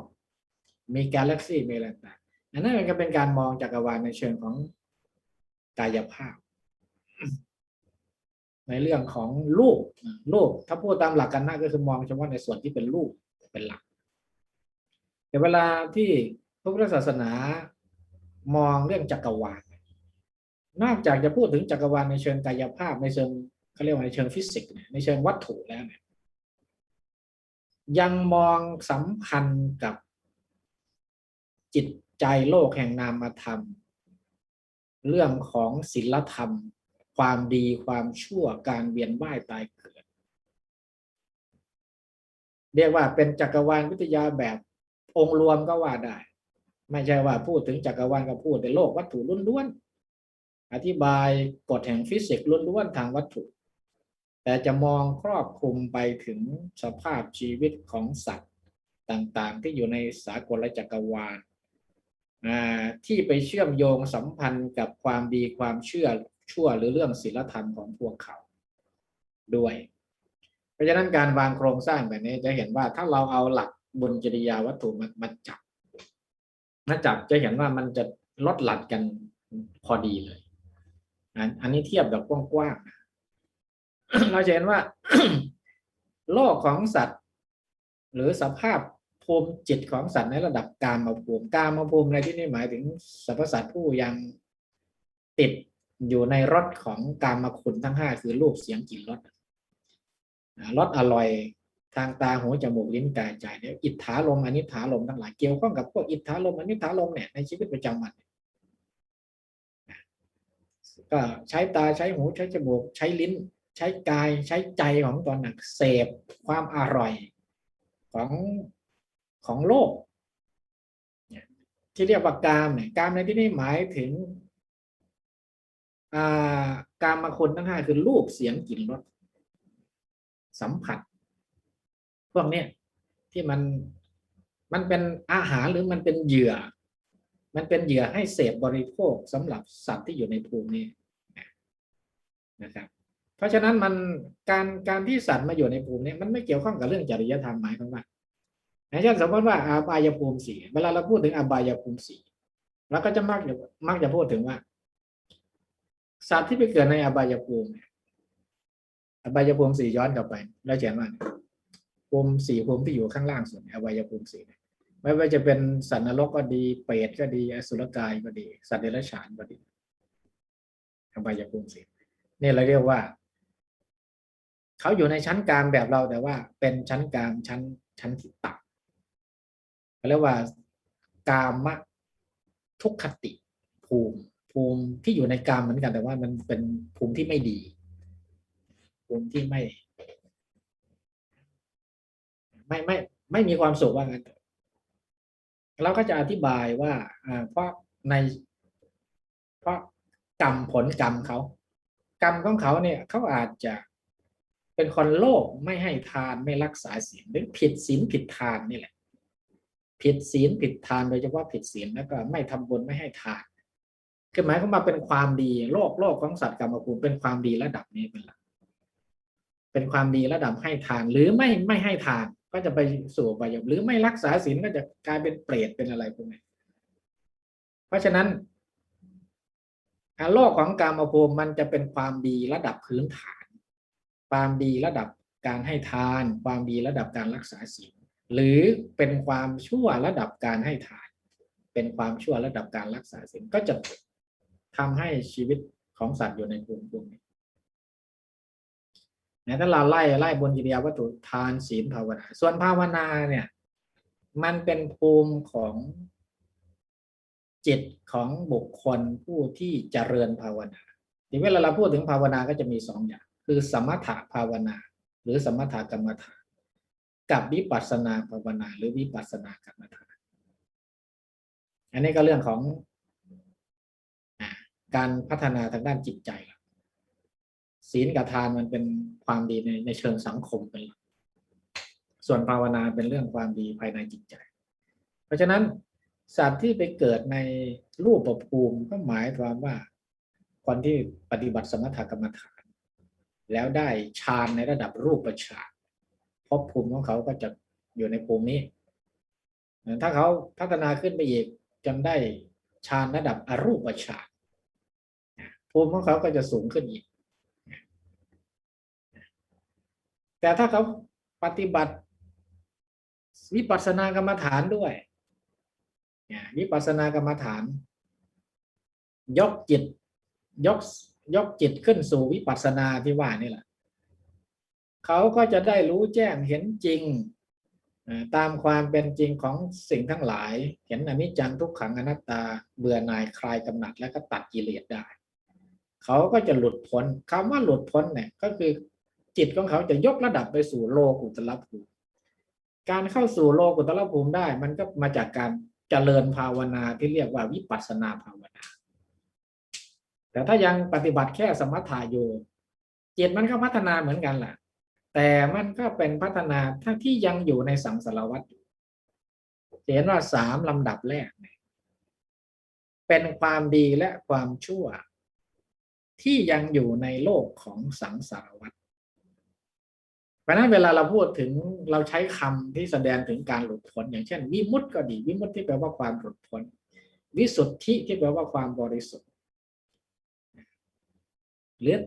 มีกาแล็กซี่มีอะไรต่างๆอันนั้นก็เป็นการมองจักรวาลในเชิงของกายภาพในเรื่องของรูปถ้าพูดตามหลักกันนะก็คือมองเฉพาะในส่วนที่เป็นรูปเป็นหลักแต่เวลาที่พระพุทธศาสนามองเรื่องจักรวาลนอกจากจะพูดถึงจักรวาลในเชิงกายภาพในเชิงเขาเรียกว่าในเชิงฟิสิกส์ในเชิงวัตถุแล้วเนี่ยยังมองสัมพันธ์กับจิตใจโลกแห่งนามธรรมเรื่องของศีลธรรมความดีความชั่วการเวียนว่ายตายเกิดเรียกว่าเป็นจักรวาลวิทยาแบบองค์รวมก็ว่าได้ไม่ใช่ว่าพูดถึงจักรวาลก็พูดแต่โลกวัตถุล้วนๆอธิบายกฎแห่งฟิสิกส์ล้วนๆทางวัตถุแต่จะมองครอบคลุมไปถึงสภาพชีวิตของสัตว์ต่างๆที่อยู่ในสากลจักรวาล ที่ไปเชื่อมโยงสัมพันธ์กับความดีความเชื่อชั่วหรือเรื่องศีลธรรมของพวกเขาด้วยเพราะฉะนั้นการวางโครงสร้างแบบนี้จะเห็นว่าถ้าเราเอาหลักบุญจริยาวัตถุมาจับจะเห็นว่ามันจะลดหลั่นกันพอดีเลยอันนี้เทียบแบบกว้างๆเราจะเห็นว่า โลกของสัตว์หรือสภาพภูมิจิตของสัตว์ในระดับกามภูมิในที่นี้หมายถึงสรรพสัตว์ผู้ยังติดอยู่ในรสของกามคุณทั้งห้าคือรูปเสียงกลิ่นรสรสอร่อยทางตาหูจมูกลิ้นกายใจเนี่ยอิทธารมอนิธารมทั้งหลายเกี่ยวข้องกับพวกอิทธารมอนิธารมเนี่ยในชีวิตประจำวันก็ใช้ตาใช้หูใช้จมูกใช้ลิ้นใช้กายใช้ใจของตนนะเสพความอร่อยของโลกที่เรียกว่ากามเนี่ยกามในที่นี้หมายถึงกามคุณทั้งห้าคือรูปเสียงกลิ่นรสสัมผัสพวกนี้ที่มันเป็นอาหารหรือมันเป็นเหยื่อให้เสพบริโภคสำหรับสัตว์ที่อยู่ในภูมินี้นะครับเพราะฉะนั้นมันการที่สัตว์มาอยู่ในภูมินี้มันไม่เกี่ยวข้องกับเรื่องจริยธรรมหมายความว่าอย่างเช่นสมมติว่าอบายภูมิสี่เวลาเราพูดถึงอบายภูมิสี่เราก็จะมักจะพูดถึงว่าสัตว์ที่ไปเกิดในอบายภูมิอบายภูมิสี่ย้อนกลับไปแล้วเขียนว่าภูมิสี่ภูมิที่อยู่ข้างล่างสุดอบายภูมิสี่ไม่ว่าจะเป็นสัตว์นรกก็ดีเปรตก็ดีอสุรกายก็ดีสัตว์เดรัจฉานก็ดีอบายภูมิสี่นี่เราเรียกว่าเขาอยู่ในชั้นกลางแบบเราแต่ว่าเป็นชั้นกลางชั้นที่ต่ำเขาเรียกว่ากามทุกขติภูมิที่อยู่ในกามเหมือนกันแต่ว่ามันเป็นภูมิที่ไม่ดีภูมิที่ไม่มีความสุขว่างั้นเราก็จะอธิบายว่าเพราะกรรมผลกรรมเขากรรมของเขาเนี่ยเขาอาจจะเป็นคนโลภไม่ให้ทานไม่รักษาศีลหรือผิดศีลผิดทานนี่แหละผิดศีลผิดทานโดยเฉพาะผิดศีลแล้วก็ไม่ทำบุญไม่ให้ทานคือหมายความว่าเป็นความดีโลกของสัตว์กรรมภูมิเป็นความดีระดับนี้เป็นหลักเป็นความดีระดับให้ทานหรือไม่ให้ทานก็จะไปสู่อบายหรือไม่รักษาศีลก็จะกลายเป็นเปรตเป็นอะไรพวกนี้เพราะฉะนั้นโลกของกามภูมิมันจะเป็นความดีระดับพื้นฐานความดีระดับการให้ทานความดีระดับการรักษาศีลหรือเป็นความชั่วระดับการให้ทานเป็นความชั่วระดับการรักษาศีลก็จะทำให้ชีวิตของสัตว์อยู่ในภูมิพวกนี้ถ้าเราไล่บนกิริยาวัตถุทานศีลภาวนาส่วนภาวนาเนี่ยมันเป็นภูมิของจิตของบุคคลผู้ที่เจริญภาวนาทีเวลาเราพูดถึงภาวนาก็จะมีสองอย่างคือสมถะภาวนาหรือสมถกรรมฐานกับวิปัสสนาภาวนาหรือวิปัสสนากรรมฐานอันนี้ก็เรื่องของการพัฒนาทางด้านจิตใจศีลกับทานมันเป็นความดีในเชิงสังคมเป็นหลักส่วนภาวนาเป็นเรื่องความดีภายในจิตใจเพราะฉะนั้นสัตว์ที่ไปเกิดในรูปภูมิก็หมายความว่าคนที่ปฏิบัติสมถกรรมฐานแล้วได้ฌานในระดับรูปฌานภพภูมิของเขาก็จะอยู่ในภูมินี้ถ้าเขาพัฒนาขึ้นไปอีกจนได้ฌานระดับอรูปฌานภูมิของเขาก็จะสูงขึ้นอีกแต่ถ้าเขาปฏิบัติวิปัสสนากรรมฐานด้วยวิปัสสนากรรมฐานยกจิตขึ้นสู่วิปัสสนาที่ว่านี่แหละเขาก็จะได้รู้แจ้งเห็นจริงตามความเป็นจริงของสิ่งทั้งหลายเห็นอนิจจังทุกขังอนัตตาเบื่อหน่ายคลายกำหนัดและก็ตัดกิเลสได้เขาก็จะหลุดพ้นคำว่าหลุดพ้นเนี่ยก็คือจิตของเขาจะยกระดับไปสู่โลกุตตรภูมิการเข้าสู่โลกุตตรภูมิได้มันก็มาจากการเจริญภาวนาที่เรียกว่าวิปัสสนาภาวนาแต่ถ้ายังปฏิบัติแค่สมถะอยู่จิตมันก็พัฒนาเหมือนกันแหละแต่มันก็เป็นพัฒนาทั้งที่ยังอยู่ในสังสารวัฏเห็นว่า3 ลำดับแรก เป็นความดีและความชั่วที่ยังอยู่ในโลกของสังสารวัฏเพราะนั้นเวลาเราพูดถึงเราใช้คำที่แสดงถึงการหลุดพ้นอย่างเช่นวิมุตติก็ดีวิมุตติที่แปลว่าความหลุดพ้นวิสุทธิที่แปลว่าความบริสุทธิ์หรือ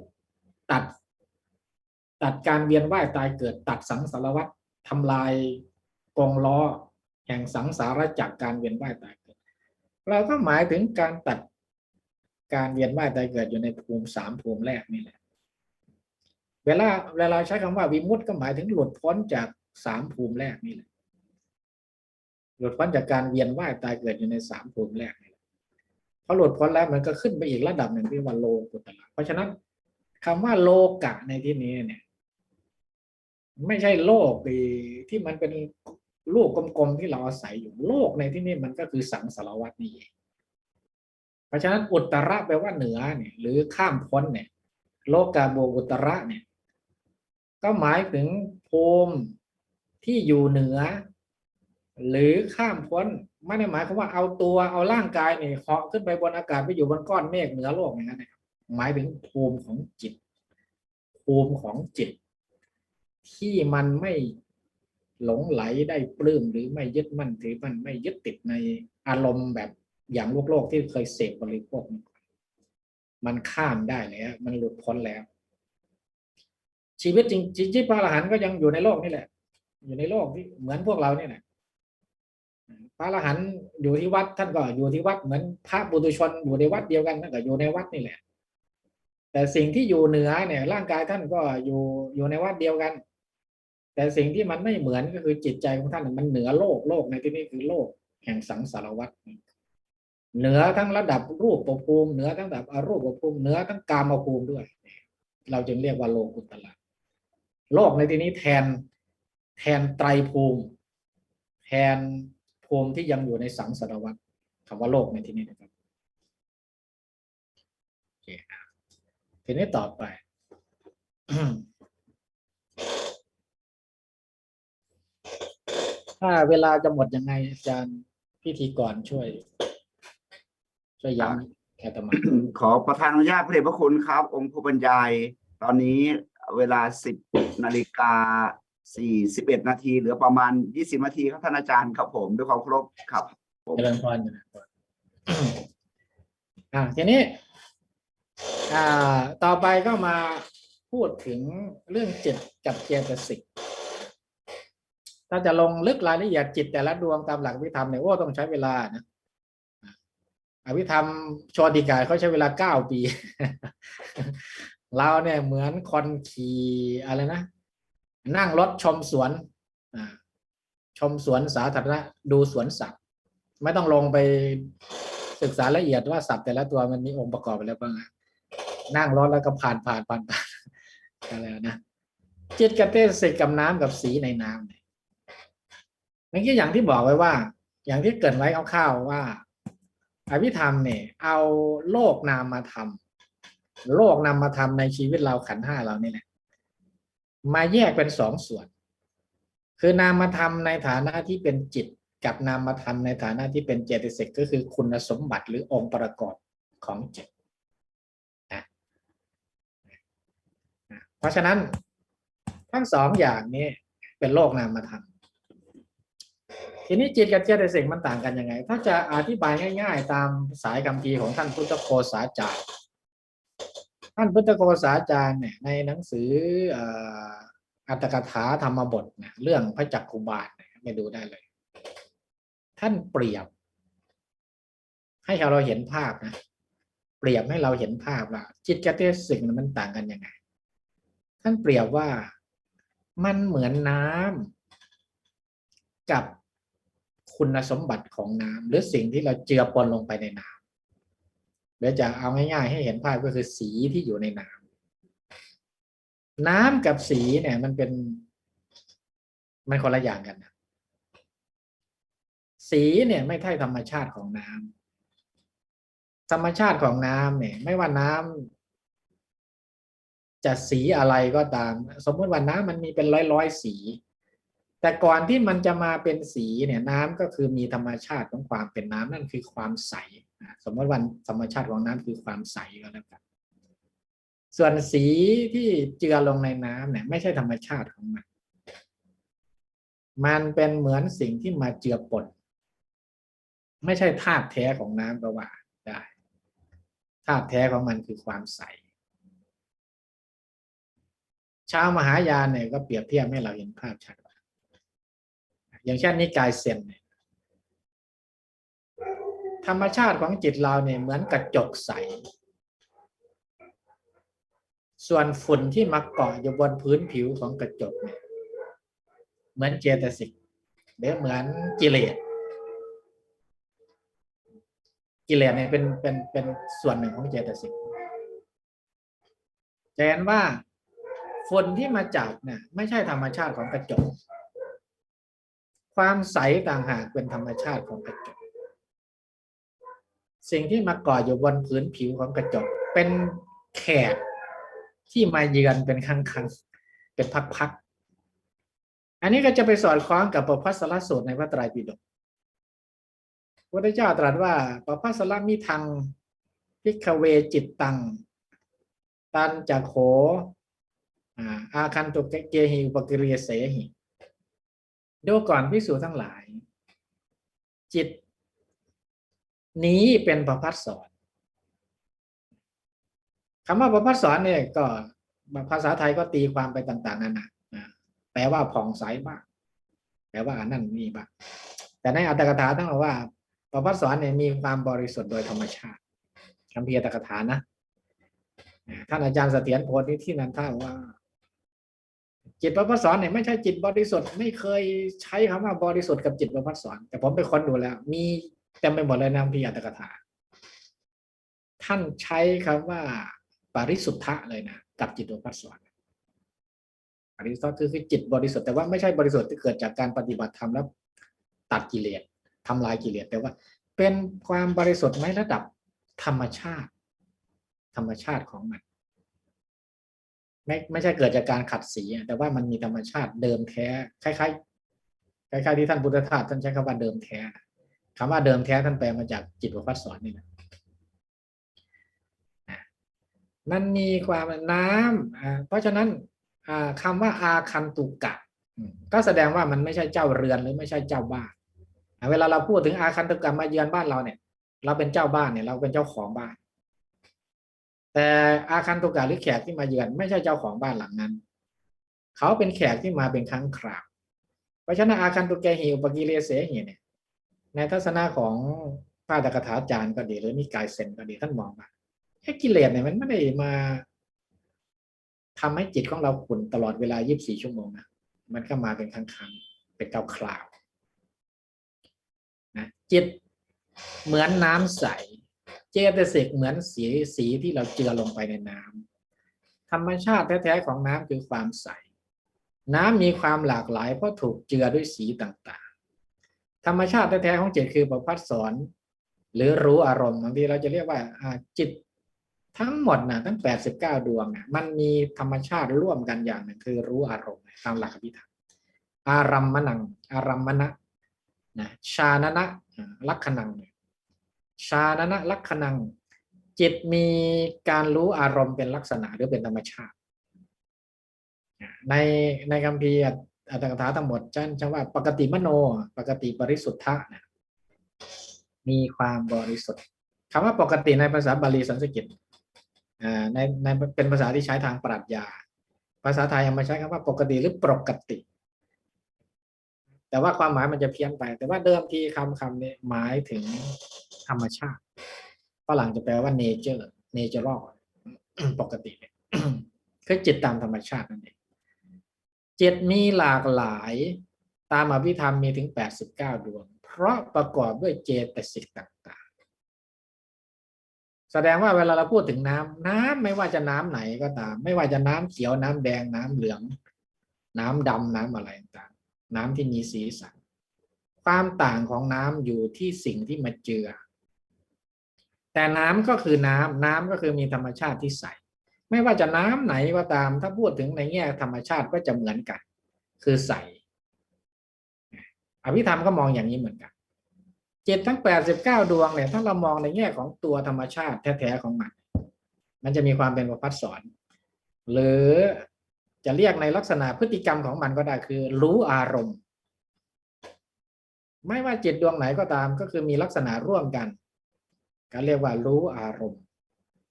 ตัดการเวียนว่ายตายเกิดตัดสังสารวัฏทำลายกองล้อแห่งสังสารวัฏจากการเวียนว่ายตายเกิดเราก็หมายถึงการตัดการเวียนว่ายตายเกิดอยู่ในภูมิ3ภูมิแรกนี่แหละเวลาใช้คำว่าวิมุตติก็หมายถึงหลุดพ้นจาก3ภูมิแรกนี่แหละหลุดพ้นจากการเวียนว่ายตายเกิดอยู่ใน3ภูมิแรกนี่แหละพอหลุดพ้นแล้วมันก็ขึ้นไปอีกระดับหนึ่งที่ว่าโลกุตระเพราะฉะนั้นคำว่าโลกะในที่นี้เนี่ยไม่ใช่โลกที่มันเป็นลูกกลมๆที่เราอาศัยอยู่โลกในที่นี้มันก็คือสังสารวัฏนี่เองเพราะฉะนั้นอุตระแปลว่าเหนือเนี่ยหรือข้ามพ้นเนี่ยโลกาโบอุตระเนี่ยก็หมายถึงภูมิที่อยู่เหนือหรือข้ามพ้นไม่ได้หมายความว่าเอาร่างกายเนี่ยเหาะขึ้นไปบนอากาศไปอยู่บนก้อนเมฆเหนือโลกอย่างนั้นนะครับหมายถึงภูมิของจิตภูมิของจิตที่มันไม่หลงไหลได้ปลื้มหรือไม่ยึดมั่นถือมั่นไม่ยึดติดในอารมณ์แบบอย่างโลกที่เคยเสพบริโภคมันข้ามได้แล้วมันหลุดพ้นแล้วชีวิตจริงๆพระอรหันต์ก็ยังอยู่ในโลกนี่แหละอยู่ในโลกที่เหมือนพวกเราเนี่ยแหละพระอรหันต์อยู่ที่วัดท่านก็อยู่ที่วัดเหมือนพระปุถุชนอยู่ในวัดเดียวกันท่านก็อยู่ในวัดนี่แหละแต่สิ่งที่อยู่เหนือเนี่ยร่างกายท่านก็อยู่ในวัดเดียวกันแต่สิ่งที่มันไม่เหมือนก็คือจิตใจของท่านมันเหนือโลกในที่นี้คือโลกแห่งสังสารวัฏเหนือทั้งระดับรูปภูมิเหนือทั้งระดับอรูปภูมิเหนือทั้งกามภูมิด้วยเราจึงเรียกว่าโลกุตระโลกในที่นี้แทนไตรภูมิแทนภูมิที่ยังอยู่ในสังสารวัฏคำว่าโลกในที่นี้นะครับโอเคทีนี้ต่อไป ถ้าเวลาจะหมดยังไงอาจารย์พิธีกรช่วยย้ำอาตมา ขอประธานอนุญาตพระเดชพระคุณครับ องค์ผู้บรรยาย ตอนนี้เวลา10:41 นาทีเหลือประมาณ20 นาทีครับท่านอาจารย์ครับผมด้วยความเคารพครับเจริญพรทีนี้ต่อไปก็มาพูดถึงเรื่องจิตกับเจตสิกถ้าจะลงลึกรายละเอียดจิตแต่ละดวงตามหลักวิธรรมเนี่ยต้องใช้เวลานะอภิธรรมโชติกายเขาใช้เวลา9 ปี เราเนี่ยเหมือนคนขี่อะไรนะนั่งรถชมสวนชมสวนสาธารณะดูสวนสัตว์ไม่ต้องลงไปศึกษาละเอียดว่าสัตว์แต่ละตัวมันมีองค์ประกอบอะไรบ้างนั่งรถแล้วก็ผ่านอะไรนะจิตกับเจตสิกกับน้ำกับสีในน้ำเนี่ยเมื่อกี้อย่างที่บอกไว้ว่าอย่างที่เกิดไว้คร่าวๆว่าอภิธรรมเนี่ยเอาโลกนามธรรมในชีวิตเราขันธ์5เรานี่แหละมาแยกเป็น2 ส่วนคือนามธรรมในฐานะที่เป็นจิตกับนามธรรมในฐานะที่เป็นเจตสิกก็คือคุณสมบัติหรือองค์ประกอบของจิตเพราะฉะนั้นทั้ง2อย่างนี้เป็นโลกนามธรรมทีนี้จิตกับเจตสิกมันต่างกันยังไงถ้าจะอธิบายง่ายๆตามสายคัมภีร์ของท่านพุทธโฆษาจารย์เนี่ยในหนังสืออัตถกถาธรรมบทนะเรื่องพระจักขุบาลไปดูได้เลยท่านเปรียบให้เราเห็นภาพนะเปรียบให้เราเห็นภาพว่าจิตกับเจตสิกมันต่างกันยังไงท่านเปรียบว่ามันเหมือนน้ำกับคุณสมบัติของน้ำหรือสิ่งที่เราเจือปนลงไปในน้ำเดี๋ยวจะเอาง่ายๆให้เห็นภาพก็คือสีที่อยู่ในน้ำกับสีเนี่ยมันคนละอย่างกันนะสีเนี่ยไม่ใช่ธรรมชาติของน้ำธรรมชาติของน้ำเนี่ยไม่ว่าน้ำจะสีอะไรก็ตามสมมติว่าน้ำมันมีเป็นร้อยสีแต่ก่อนที่มันจะมาเป็นสีเนี่ยน้ำก็คือมีธรรมชาติของความเป็นน้ำนั่นคือความใส สมมติว่าธรรมชาติของน้ำคือความใสก็แล้วกันส่วนสีที่เจือลงในน้ำเนี่ยไม่ใช่ธรรมชาติของมันมันเป็นเหมือนสิ่งที่มาเจือปนไม่ใช่ธาตุแท้ของน้ำก็ว่าได้ธาตุแท้ของมันคือความใสชาวมหายานเนี่ยก็เปรียบเทียบให้เราเห็นภาพชัดว่าอย่างเช่นนิกายเซนเนี่ยธรรมชาติของจิตเราเนี่ยเหมือนกระจกใสส่วนฝุ่นที่มาเกาะอยู่บนพื้นผิวของกระจกเนี่ยเหมือนเจตสิกหรือเหมือนกิเลสเนี่ยเป็นส่วนหนึ่งของเจตสิกจะเห็นว่าฝุ่นที่มาจากเนี่ยไม่ใช่ธรรมชาติของกระจกความใสต่างหากเป็นธรรมชาติของกระจกสิ่งที่มาเกาะอยู่บนพื้นผิวของกระจกเป็นแขกที่มาเยือนเป็นครั้งๆเป็นพักๆอันนี้ก็จะไปสอดคล้องกับปภัสสรสูตรในพระไตรปิฎกพระพุทธเจ้าตรัสว่าปภัสสรมิทังภิกขเวจิตตังตันจักโขอาคันตุเกหิอุปกิริยเสหิดูก่อนภิกษุทั้งหลายจิตนี้เป็นประภัสสรคำว่าประภัสสรเนี่ยก็ภาษาไทยก็ตีความไปต่างๆนานาแปลว่าผ่องใสบ้างแปลว่านั่นนี่บ้างแต่ในอัตถกถาต้องบอกว่าประภัสสรเนี่ยมีความบริสุทธิ์โดยธรรมชาติคัมภีร์อัตถกถานะท่านอาจารย์เสถียรโพธิที่นันท่าว่าจิตประภัสสรเนี่ยไม่ใช่จิตบริสุทธิ์ไม่เคยใช้คำว่าบริสุทธิ์กับจิตประภัสสรแต่ผมไปค้นดูแล้วมีเต็มไปหมดเลยในคัมภีร์อัตถกถาท่านใช้คำว่าปริสุทธะเลยนะกับจิตประภัสสรปริสุทธะคือจิตบริสุทธิ์แต่ว่าไม่ใช่บริสุทธิ์ที่เกิดจากการปฏิบัติธรรมแล้วตัดกิเลสทำลายกิเลสแต่ว่าเป็นความบริสุทธิ์ในระดับธรรมชาติของมันไม่ใช่เกิดจากการขัดสีแต่ว่ามันมีธรรมชาติเดิมแท้คล้ายๆที่ท่านพุทธทาสท่านใช้คำว่าเดิมแท้คำว่าเดิมแท้ท่านแปลมาจากจิตประภัสสรนี่นะมันมีความน้ำเพราะฉะนั้นคำว่าอาคันตุกะก็แสดงว่ามันไม่ใช่เจ้าเรือนหรือไม่ใช่เจ้าบ้านเวลาเราพูดถึงอาคันตุกะมาเยือนบ้านเราเนี่ยเราเป็นเจ้าบ้านเนี่ยเราเป็นเจ้าของบ้านแต่อาคันตุกะหรือแขกที่มาเยือนไม่ใช่เจ้าของบ้านหลังนั้นเขาเป็นแขกที่มาเป็นครั้งคราวเพราะฉะนั้นอาคันตุเกหิอุปกิเลเสหิเนี่ยในทัศนะของพระอัตถกถาจารย์ก็ดีหรือนิกายเซนก็ดีท่านมองว่าแค่กิเลสเนี่ยมันไม่ได้มาทำให้จิตของเราขุ่นตลอดเวลา24 ชั่วโมงนะมันก็มาเป็นครั้งๆเป็นคราวๆนะจิตเหมือนน้ำใสเจตสิกเหมือนสีที่เราเจือลงไปในน้ำธรรมชาติแท้ๆของน้ำคือความใสน้ำมีความหลากหลายเพราะถูกเจือด้วยสีต่างๆธรรมชาติแท้ๆของจิตคือประภัสสรหรือรู้อารมณ์บางทีเราจะเรียกว่าจิตทั้งหมดนะทั้ง89 ดวงนะมันมีธรรมชาติร่วมกันอย่างหนึ่งคือรู้อารมณ์ตามหลักอภิธรรมอารัมมณังอารัมมณะนะชานะนะลักขณังชานะนะลักขณังจิตมีการรู้อารมณ์เป็นลักษณะหรือเป็นธรรมชาติในคัมภีร์อัตถกถาทั้งหมดท่านใช้ว่าปกติมโนปกติปริสุทธะนะมีความบริสุทธิ์คำว่าปกติในภาษาบาลีสันสกฤตในเป็นภาษาที่ใช้ทางปรัชญาภาษาไทยเอามาใช้คำว่าปกติหรือปกติแต่ว่าความหมายมันจะเพี้ยนไปแต่ว่าเดิมทีคำนี้หมายถึงธรรมชาติฝรั่งจะแปลว่า natural ปกติเนี่ยคือจิตตามธรรมชาตินั่นเองจิตมีหลากหลายตามอภิธรรมมีถึง89 ดวงเพราะประกอบด้วยเจตสิกต่างๆแสดงว่าเวลาเราพูดถึงน้ำไม่ว่าจะน้ำไหนก็ตามไม่ว่าจะน้ำเขียวน้ำแดงน้ำเหลืองน้ำดำน้ำอะไรต่างๆน้ำที่มีสีสันความต่างของน้ำอยู่ที่สิ่งที่มาเจือแต่น้ำก็คือน้ำก็คือมีธรรมชาติที่ใสไม่ว่าจะน้ำไหนก็ตามถ้าพูดถึงในแง่ธรรมชาติก็จะเหมือนกันคือใสอภิธรรมก็มองอย่างนี้เหมือนกัน จิตทั้ง89 ดวงเนี่ยถ้าเรามองในแง่ของตัวธรรมชาติแท้ๆของมันจะมีความเป็นประภัสสรหรือจะเรียกในลักษณะพฤติกรรมของมันก็ได้คือรู้อารมณ์ไม่ว่าจิตดวงไหนก็ตามก็คือมีลักษณะร่วมกันก็เรียกว่ารู้อารมณ์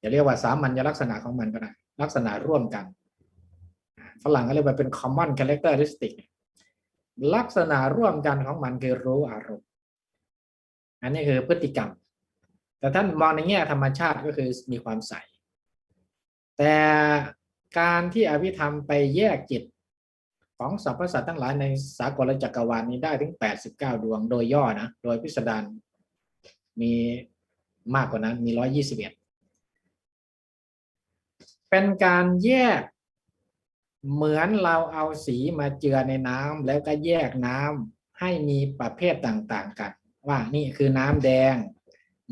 จะเรียกว่าสามัญลักษณะของมันก็ได้ลักษณะร่วมกันฝรั่งก็เรียกว่าเป็น common characteristic ลักษณะร่วมกันของมันคือรู้อารมณ์อันนี้คือพฤติกรรมแต่ท่านมองในแง่ธรรมชาติก็คือมีความใสแต่การที่อภิธรรมไปแยกจิตของสรรพสัตว์ทั้งหลายในสากลจักรวาลนี้ได้ถึง89 ดวงโดยย่อนะโดยพิสดารมีมากกว่านั้นมี121เป็นการแยกเหมือนเราเอาสีมาเจือในน้ำแล้วก็แยกน้ำให้มีประเภทต่างๆกันว่านี่คือน้ำแดง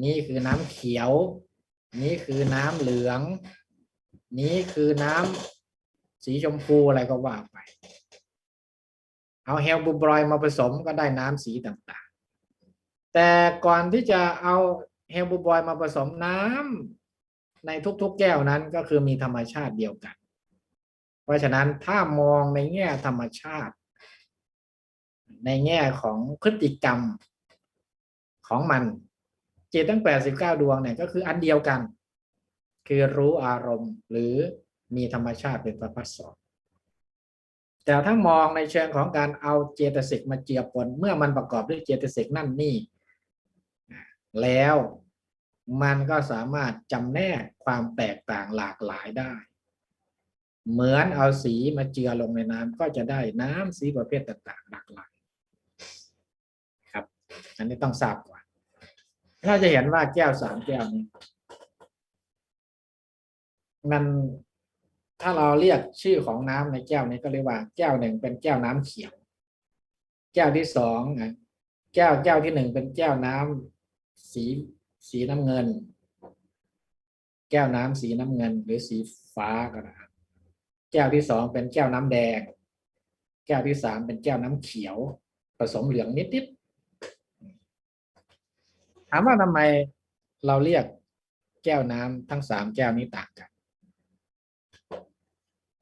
นี่คือน้ำเขียวนี่คือน้ำเหลืองนี่คือน้ำสีชมพูอะไรก็ว่าไปเอาเฮลบูบรอยมาผสมก็ได้น้ำสีต่างๆแต่ก่อนที่จะเอาเฮลบูบรอยมาผสมน้ำในทุกๆแก้วนั้นก็คือมีธรรมชาติเดียวกันเพราะฉะนั้นถ้ามองในแง่ธรรมชาติในแง่ของพฤติกรรมของมันจิตทั้ง89 ดวงเนี่ยก็คืออันเดียวกันคือรู้อารมณ์หรือมีธรรมชาติเป็นประภัสสรแต่ถ้ามองในเชิงของการเอาเจตสิกมาเจือปนเมื่อมันประกอบด้วยเจตสิกนั่นนี่แล้วมันก็สามารถจำแนกความแตกต่างหลากหลายได้เหมือนเอาสีมาเจือลงในน้ำก็จะได้น้ำสีประเภทต่างๆหลากหลายครับอันนี้ต้องทราบก่อนถ้าจะเห็นว่าแก้ว3 แก้วนี้มันถ้าเราเรียกชื่อของน้ำในแก้วนี้ก็เรียกว่าแก้วหนึ่งเป็นแก้วน้ำเขียวแก้วที่2แก้วที่1เป็นแก้วน้ำสีน้ำเงินแก้วน้ำสีน้ำเงินหรือสีฟ้าก็ได้แก้วที่2เป็นแก้วน้ำแดงแก้วที่3เป็นแก้วน้ำเขียวผสมเหลืองนิดๆถามว่าทำไมเราเรียกแก้วน้ำทั้ง3 แก้วนี้ต่างกัน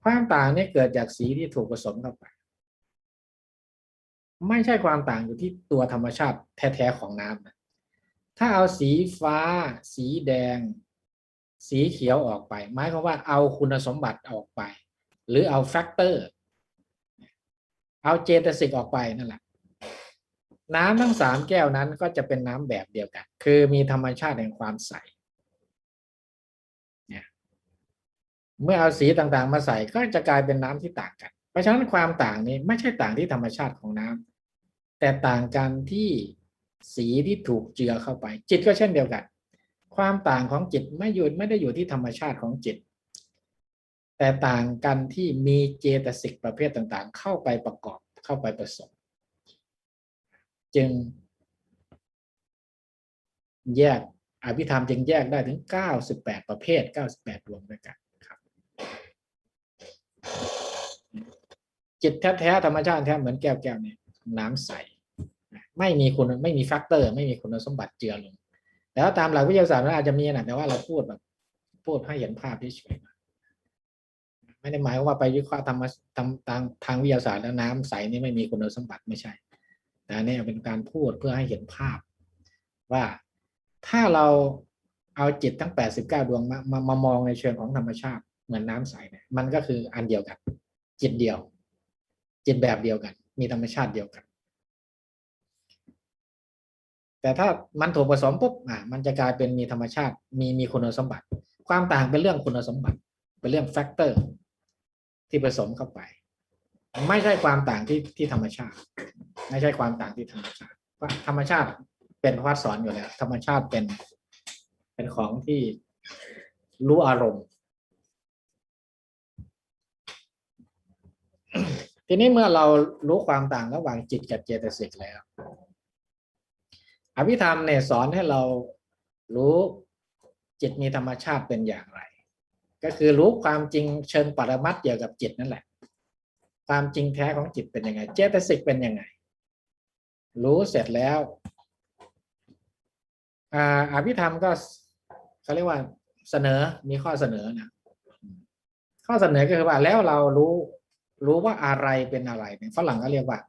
ความต่างนี้เกิดจากสีที่ถูกผสมเข้าไปไม่ใช่ความต่างอยู่ที่ตัวธรรมชาติแท้ๆของน้ำถ้าเอาสีฟ้าสีแดงสีเขียวออกไปหมายความว่าเอาคุณสมบัติออกไปหรือเอาแฟกเตอร์เอาเจตสิกออกไปนั่นแหละน้ำทั้ง3 แก้วนั้นก็จะเป็นน้ำแบบเดียวกันคือมีธรรมชาติแห่งความใสเมื่อเอาสีต่างๆมาใส่ก็จะกลายเป็นน้ำที่ต่างกันเพราะฉะนั้นความต่างนี้ไม่ใช่ต่างที่ธรรมชาติของน้ำแต่ต่างกันที่สีที่ถูกเจือเข้าไปจิตก็เช่นเดียวกันความต่างของจิตไม่ได้อยู่ที่ธรรมชาติของจิตแต่ต่างกันที่มีเจตสิกประเภทต่างๆเข้าไปประกอบเข้าไปผสมจึงแยกอภิธรรมจึงแยกได้ถึง98 ประเภท98 ดวงด้วยกันครับจิตแท้ๆธรรมชาติแท้เหมือนแก้วนี้น้ำใสไม่มีแฟกเตอร์ไม่มีคุณสมบัติเจือลงแล้วตามหลักวิทยาศาสตร์อาจจะมีนะแต่ว่าเราพูดให้เห็นภาพเฉยๆไม่ได้หมายว่าไปวิเคราะห์ทางวิทยาศาสตร์แล้วน้ำใสนี่ไม่มีคุณสมบัติไม่ใช่แต่นี่เป็นการพูดเพื่อให้เห็นภาพว่าถ้าเราเอาจิตทั้ง89 ดวงมามองในเชิงของธรรมชาติเหมือนน้ำใสเนี่ยมันก็คืออันเดียวกันจิตเดียวจิตแบบเดียวกันมีธรรมชาติเดียวกันแต่ถ้ามันถูกผสมปุ๊บมันจะกลายเป็นมีธรรมชาติมีคุณสมบัติความต่างเป็นเรื่องคุณสมบัติเป็นเรื่องแฟกเตอร์ที่ผสมเข้าไปไม่ใช่ความต่างที่ธรรมชาติไม่ใช่ความต่างที่ธรรมชาติธรรมชาติเป็นภัสสรอยู่แล้วธรรมชาติเป็นของที่รู้อารมณ์ทีนี้เมื่อเรารู้ความต่างระหว่างจิตกับเจตสิกแล้วอภิธรรมเนี่ยสอนให้เรารู้จิตมีธรรมชาติเป็นอย่างไรก็คือรู้ความจริงเชิงปรมัตถ์เกี่ยวกับจิตนั่นแหละความจริงแท้ของจิตเป็นยังไงเจตสิกเป็นยังไงรู้เสร็จแล้ว อภิธรรมก็เขาเรียกว่าเสนอมีข้อเสนอนะข้อเสนอก็คือว่าแล้วเรารู้ว่าอะไรเป็นอะไรเนี่ยฝรั่งก็เรียกว่า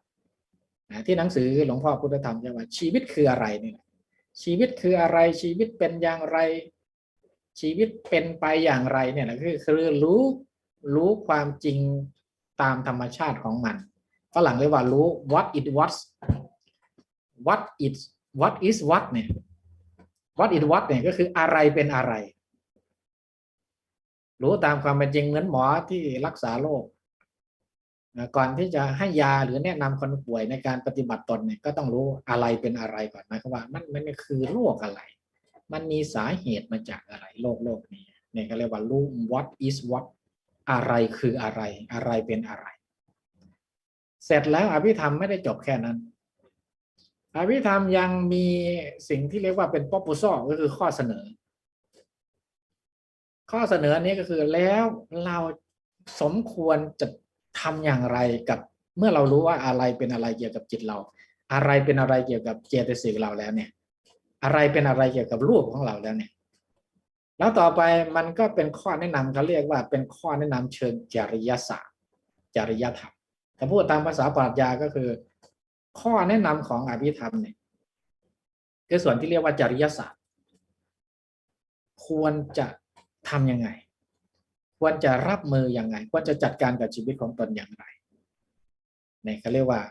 ที่หนังสือหลวงพ่อพุทธธรรมเรียกว่าชีวิตคืออะไรเนี่ยชีวิตคืออะไรชีวิตเป็นอย่างไรชีวิตเป็นไปอย่างไรเนี่ยนะคือรู้ความจริงตามธรรมชาติของมันฝรั่งเรียกว่ารู้ what it was what it what is what เนี่ย what it what เนี่ยก็คืออะไรเป็นอะไรรู้ตามความเป็นจริงเหมือนหมอที่รักษาโรคก่อนที่จะให้ยาหรือแนะนำคนป่วยในการปฏิบัติตนเนี่ยก็ต้องรู้อะไรเป็นอะไรก่อนหมายความว่ามันคือโรคอะไรมันมีสาเหตุมาจากอะไรโรคนี้เนี่ยก็เรียกว่ารู้ what is what อะไรคืออะไรอะไรเป็นอะไรเสร็จแล้วอภิธรรมไม่ได้จบแค่นั้นอภิธรรมยังมีสิ่งที่เรียกว่าเป็น proposal ก็คือข้อเสนอข้อเสนอนี้ก็คือแล้วเราสมควรจะทำอย่างไรกับเมื่อเรารู้ว่าอะไรเป็นอะไรเกี่ยวกับจิตเราอะไรเป็นอะไรเกี่ยวกับเจตสิกเราแล้วเนี่ยอะไรเป็นอะไรเกี่ยวกับรูปของเราแล้วเนี่ยแล้วต่อไปมันก็เป็นข้อแนะนำเขาเรียกว่าเป็นข้อแนะนำเชิงจริยศาสตร์จริยธรรมถ้าพูดตามภาษาปรัชญาก็คือข้อแนะนำของอภิธรรมเนี่ยคือส่วนที่เรียกว่าจริยศาสตร์ควรจะทำยังไงควรจะรับมือยังไงควรจะจัดการกับชีวิตของตนอย่างไรเนี่ยเขาเรียกว่า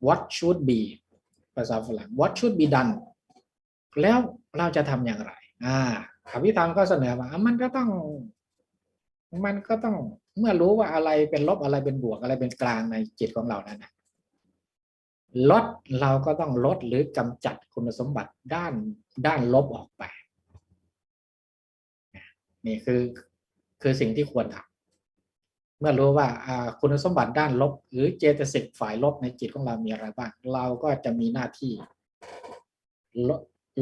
what should be ภาษาฝรั่ง what should be done แล้วเราจะทำอย่างไรอภิธรรมก็เสนอว่ามันก็ต้องเมื่อรู้ว่าอะไรเป็นลบอะไรเป็นบวกอะไรเป็นกลางในจิตของเรานั้นนะลดเราก็ต้องลดหรือกำจัดคุณสมบัติด้านลบออกไปนี่คือสิ่งที่ควรทำเมื่อรู้ว่าคุณสมบัติด้านลบหรือเจตสิกฝ่ายลบในจิตของเรามีอะไรบ้างเราก็จะมีหน้าที่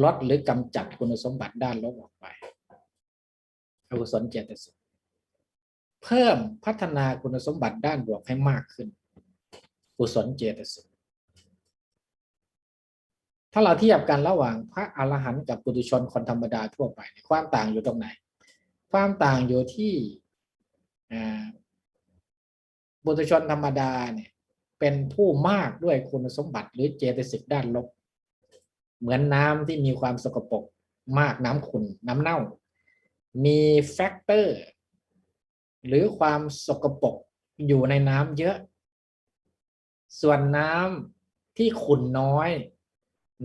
ลดหรือกำจัดคุณสมบัติด้านลบออกไปอกุศลเจตสิกเพิ่มพัฒนาคุณสมบัติด้านบวกให้มากขึ้นกุศลเจตสิกถ้าเราเทียบกันระหว่างพระอรหันต์กับปุถุชนคนธรรมดาทั่วไปความต่างอยู่ตรงไหนความต่างอยู่ที่ปุถุชนธรรมดาเนี่ยเป็นผู้มากด้วยคุณสมบัติหรือเจตสิกด้านลบเหมือนน้ำที่มีความสกปรกมากน้ำขุ่นน้ำเน่ามีแฟกเตอร์หรือความสกปรกอยู่ในน้ำเยอะส่วนน้ำที่ขุ่นน้อย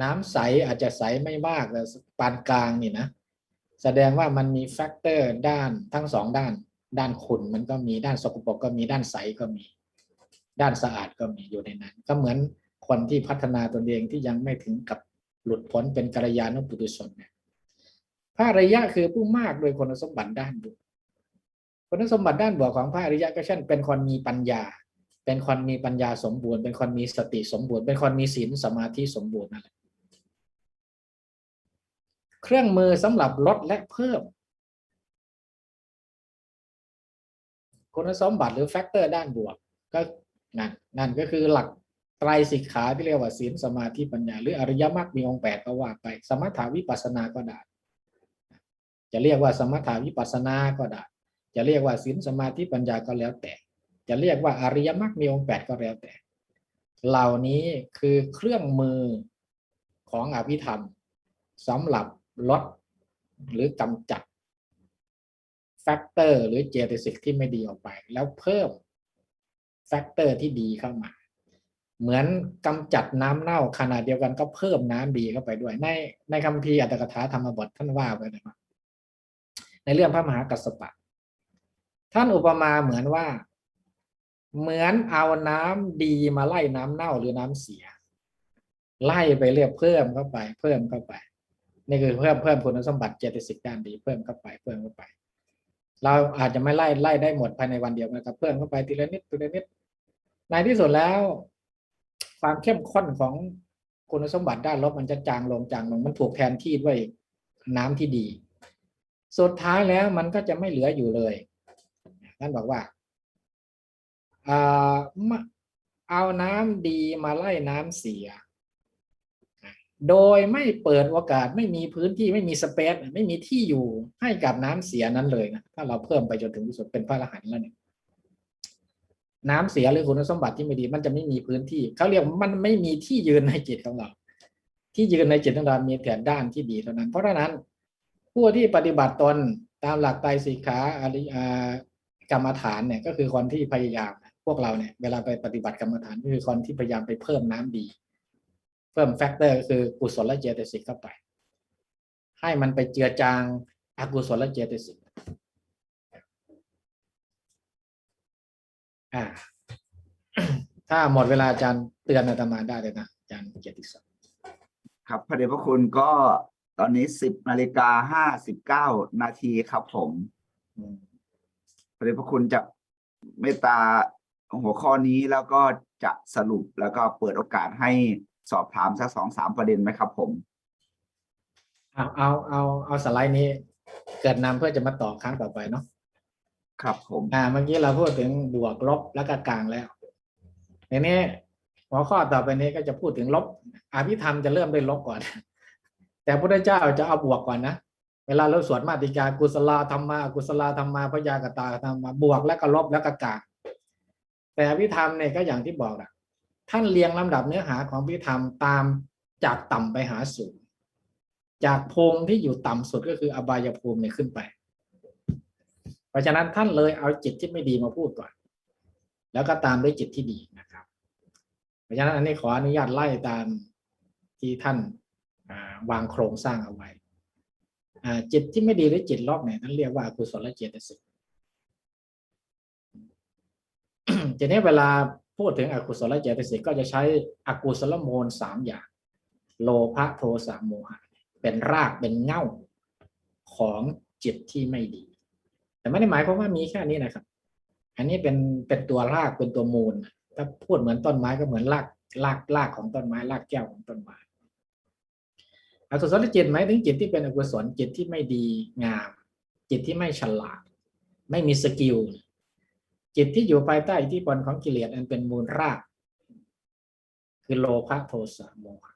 น้ำใสอาจจะใสไม่มากแต่ปานกลางนี่นะแสดงว่ามันมีแฟกเตอร์ด้านทั้งสองด้านขุ่นมันก็มีด้านสกปรกก็มีด้านใสก็มีด้านสะอาดก็มีอยู่ในนั้นก็เหมือนคนที่พัฒนาตนเองที่ยังไม่ถึงกับหลุดพ้นเป็นกัลยาณปุถุชนเนี่ยพระอริยะคือผู้มากโดยคุณสมบัติด้านบวกคุณสมบัติด้านบวกของพระอริยะก็เช่นเป็นคนมีปัญญาเป็นคนมีปัญญาสมบูรณ์เป็นคนมีสติสมบูรณ์เป็นคนมีศีลสมาธิสมบูรณ์นั่นแหละเครื่องมือสำหรับลดและเพิ่มคุณสมบัติหรือแฟกเตอร์ด้านบวกก็นั่นก็คือหลักไตรสิกขาที่เรียกว่าศีลสมาธิปัญญาหรืออริยมรรคมีองค์8ก็ว่าไปสมถาวิปัสสนาก็ได้จะเรียกว่าสมถาวิปัสสนาก็ได้จะเรียกว่าศีลสมาธิปัญญาก็แล้วแต่จะเรียกว่าอริยมรรคมีองค์8ก็แล้วแต่เหล่านี้คือเครื่องมือของอภิธรรมสำหรับลดหรือกำจัดแฟกเตอร์หรือเจตสิกที่ไม่ดีออกไปแล้วเพิ่มแฟกเตอร์ที่ดีเข้ามาเหมือนกำจัดน้ำเน่าขนาดเดียวกันก็เพิ่มน้ำดีเข้าไปด้วยในคัมภีร์อัตถกถาธรรมบทท่านว่าไว้นะครับในเรื่องพระมหากัสสปะท่านอุปมาเหมือนว่าเหมือนเอาน้ำดีมาไล่น้ำเน่าหรือน้ำเสียไล่ไปเรื่อยเพิ่มเข้าไปนี่คือเพิ่มคุณสมบัติเจตสิกด้านดีเพิ่มเข้าไปเราอาจจะไม่ไล่ได้หมดภายในวันเดียวนะครับเพิ่มเข้าไปทีละนิดในที่สุดแล้วความเข้มข้นของคุณสมบัติด้านลบมันจะจางลงมันถูกแทนที่ด้วยน้ำที่ดีสุดท้ายแล้วมันก็จะไม่เหลืออยู่เลยท่านบอกว่าเอาน้ำดีมาไล่น้ำเสีย โดยไม่เปิดโอกาสไม่มีพื้นที่ไม่มีสเปซไม่มีที่อยู่ให้กับน้ำเสียนั้นเลยนะถ้าเราเพิ่มไปจนถึงที่สุดเป็นพระอรหันต์แล้วเนี่ยน้ำเสียหรือคุณสมบัติที่ไม่ดีมันจะไม่มีพื้นที่เขาเรียกมันไม่มีที่ยืนในจิตของเราที่ยืนในจิตของเรามีแต่ด้านที่ดีเท่านั้นเพราะฉะนั้นผู้ที่ปฏิบัติตนตามหลักไตรสิกขากรรมฐานเนี่ยก็คือคนที่พยายามพวกเราเนี่ยเวลาไปปฏิบัติกรรมฐานก็คือคนที่พยายามไปเพิ่มน้ำดีเพิ่มแฟกเตอร์ก็คือกุศลเจตสิกเข้าไปให้มันไปเจือจางอกุศลเจตสิกถ้าหมดเวลาอาจารย์เตือนอาตมาได้เลยนะอาจารย์เกียรติศักดิ์ ครับพระเดชพระคุณก็ตอนนี้10:59 นาทีครับผมพระเดชพระคุณจะเมตตาหัวข้อนี้แล้วก็จะสรุปแล้วก็เปิดโอกาสให้สอบถามสัก2-3 ประเด็นไหมครับผมเอาสไลด์นี้เกิดนำเพื่อจะมาต่อครั้งต่อไปเนาะครับผมเมื่อกี้เราพูดถึงบวกลบแล้วก็กลางแล้วในนี้หัวข้อต่อไปนี้ก็จะพูดถึงลบอภิธรรมจะเริ่มด้วยลบก่อนแต่พระพุทธเจ้าจะเอาบวกก่อนนะเวลาเราสวดมาติกากุศลธรรมะอกุศลธรรมะพยากตาธรรมะบวกแล้วก็ลบแล้วก็กลางแต่อภิธรรมเนี่ยก็อย่างที่บอกนะท่านเรียงลำดับเนื้อหาของอภิธรรมตามจากต่ำไปหาสูงจากภูมิที่อยู่ต่ำสุดก็คืออบายภูมิเนี่ยขึ้นไปเพราะฉะนั้นท่านเลยเอาจิตที่ไม่ดีมาพูดก่อนแล้วก็ตามด้วยจิตที่ดีนะครับเพราะฉะนั้นอันนี้ขออนุญาตไล่ตามที่ท่านวางโครงสร้างเอาไว้จิตที่ไม่ดีหรือจิตลบเนี่ยท่านเรียกว่าอกุศลเจตสิกทีนี้เวลาพูดถึงอกุศลเจตสิกก็จะใช้อกุศลมูล3อย่างโลภะโทสะโมหะเป็นรากเป็นเง่าของจิตที่ไม่ดีแต่ไม่ได้หมายความว่ามีแค่นี้นะครับอันนี้เป็นตัวรากเป็นตัวมูลถ้าพูดเหมือนต้นไม้ก็เหมือนรากของต้นไม้รากแก้วของต้นไม้อกุศลจิตหมายถึงจิตที่เป็นอกุศลจิตที่ไม่ดีงามจิตที่ไม่ฉลาดไม่มีสกิลจิตที่อยู่ภายใต้อิทธิพลของกิเลสอันเป็นมูลรากคือโลภะโทสะโมหะ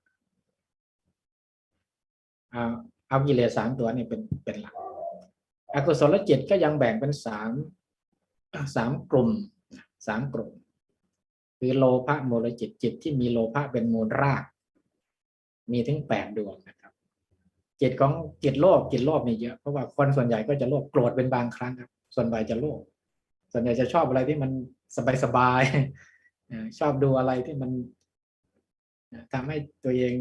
เอากิเลส3ตัวนี่เป็นหลักอกุศลจิตก็ยังแบ่งเป็น3กลุ่มคือโลภะมูลจิตจิตที่มีโลภะเป็นมูลรากมีถึง8 ดวงนะครับจิตของจิตโลภมีเยอะเพราะว่าคนส่วนใหญ่ก็จะโลภโกรธเป็นบางครั้งครับส่วนใหญ่จะโลภส่วนใหญ่จะชอบอะไรที่มันสบายชอบดูอะไรที่มันทำให้ตัวเอง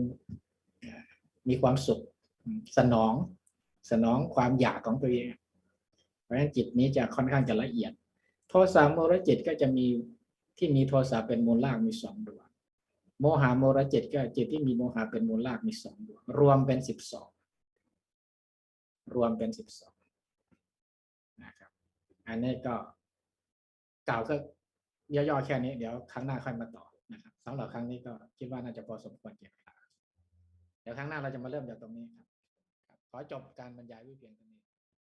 มีความสุขสนองความอยากของตัวเองเพราะฉะนั้นจิตนี้จะค่อนข้างจะละเอียดโทสะโมหจิตก็จะมีที่มีโทสะเป็นมูลรากมี2 ดวงโมหะโมหจิตก็จิตที่มีโมหะเป็นมูลรากมี2 ดวงรวมเป็น12นะครับอันนี้ก็กล่าวก็ย่อๆแค่นี้เดี๋ยวครั้งหน้าค่อยมาต่อนะครับสำหรับครั้งนี้ก็คิดว่าน่าจะพอสมควรเก็บเวลาเดี๋ยวครั้งหน้าเราจะมาเริ่มจากตรงนี้ครับขอจบการบรรยายไว้เพียงเท่านี้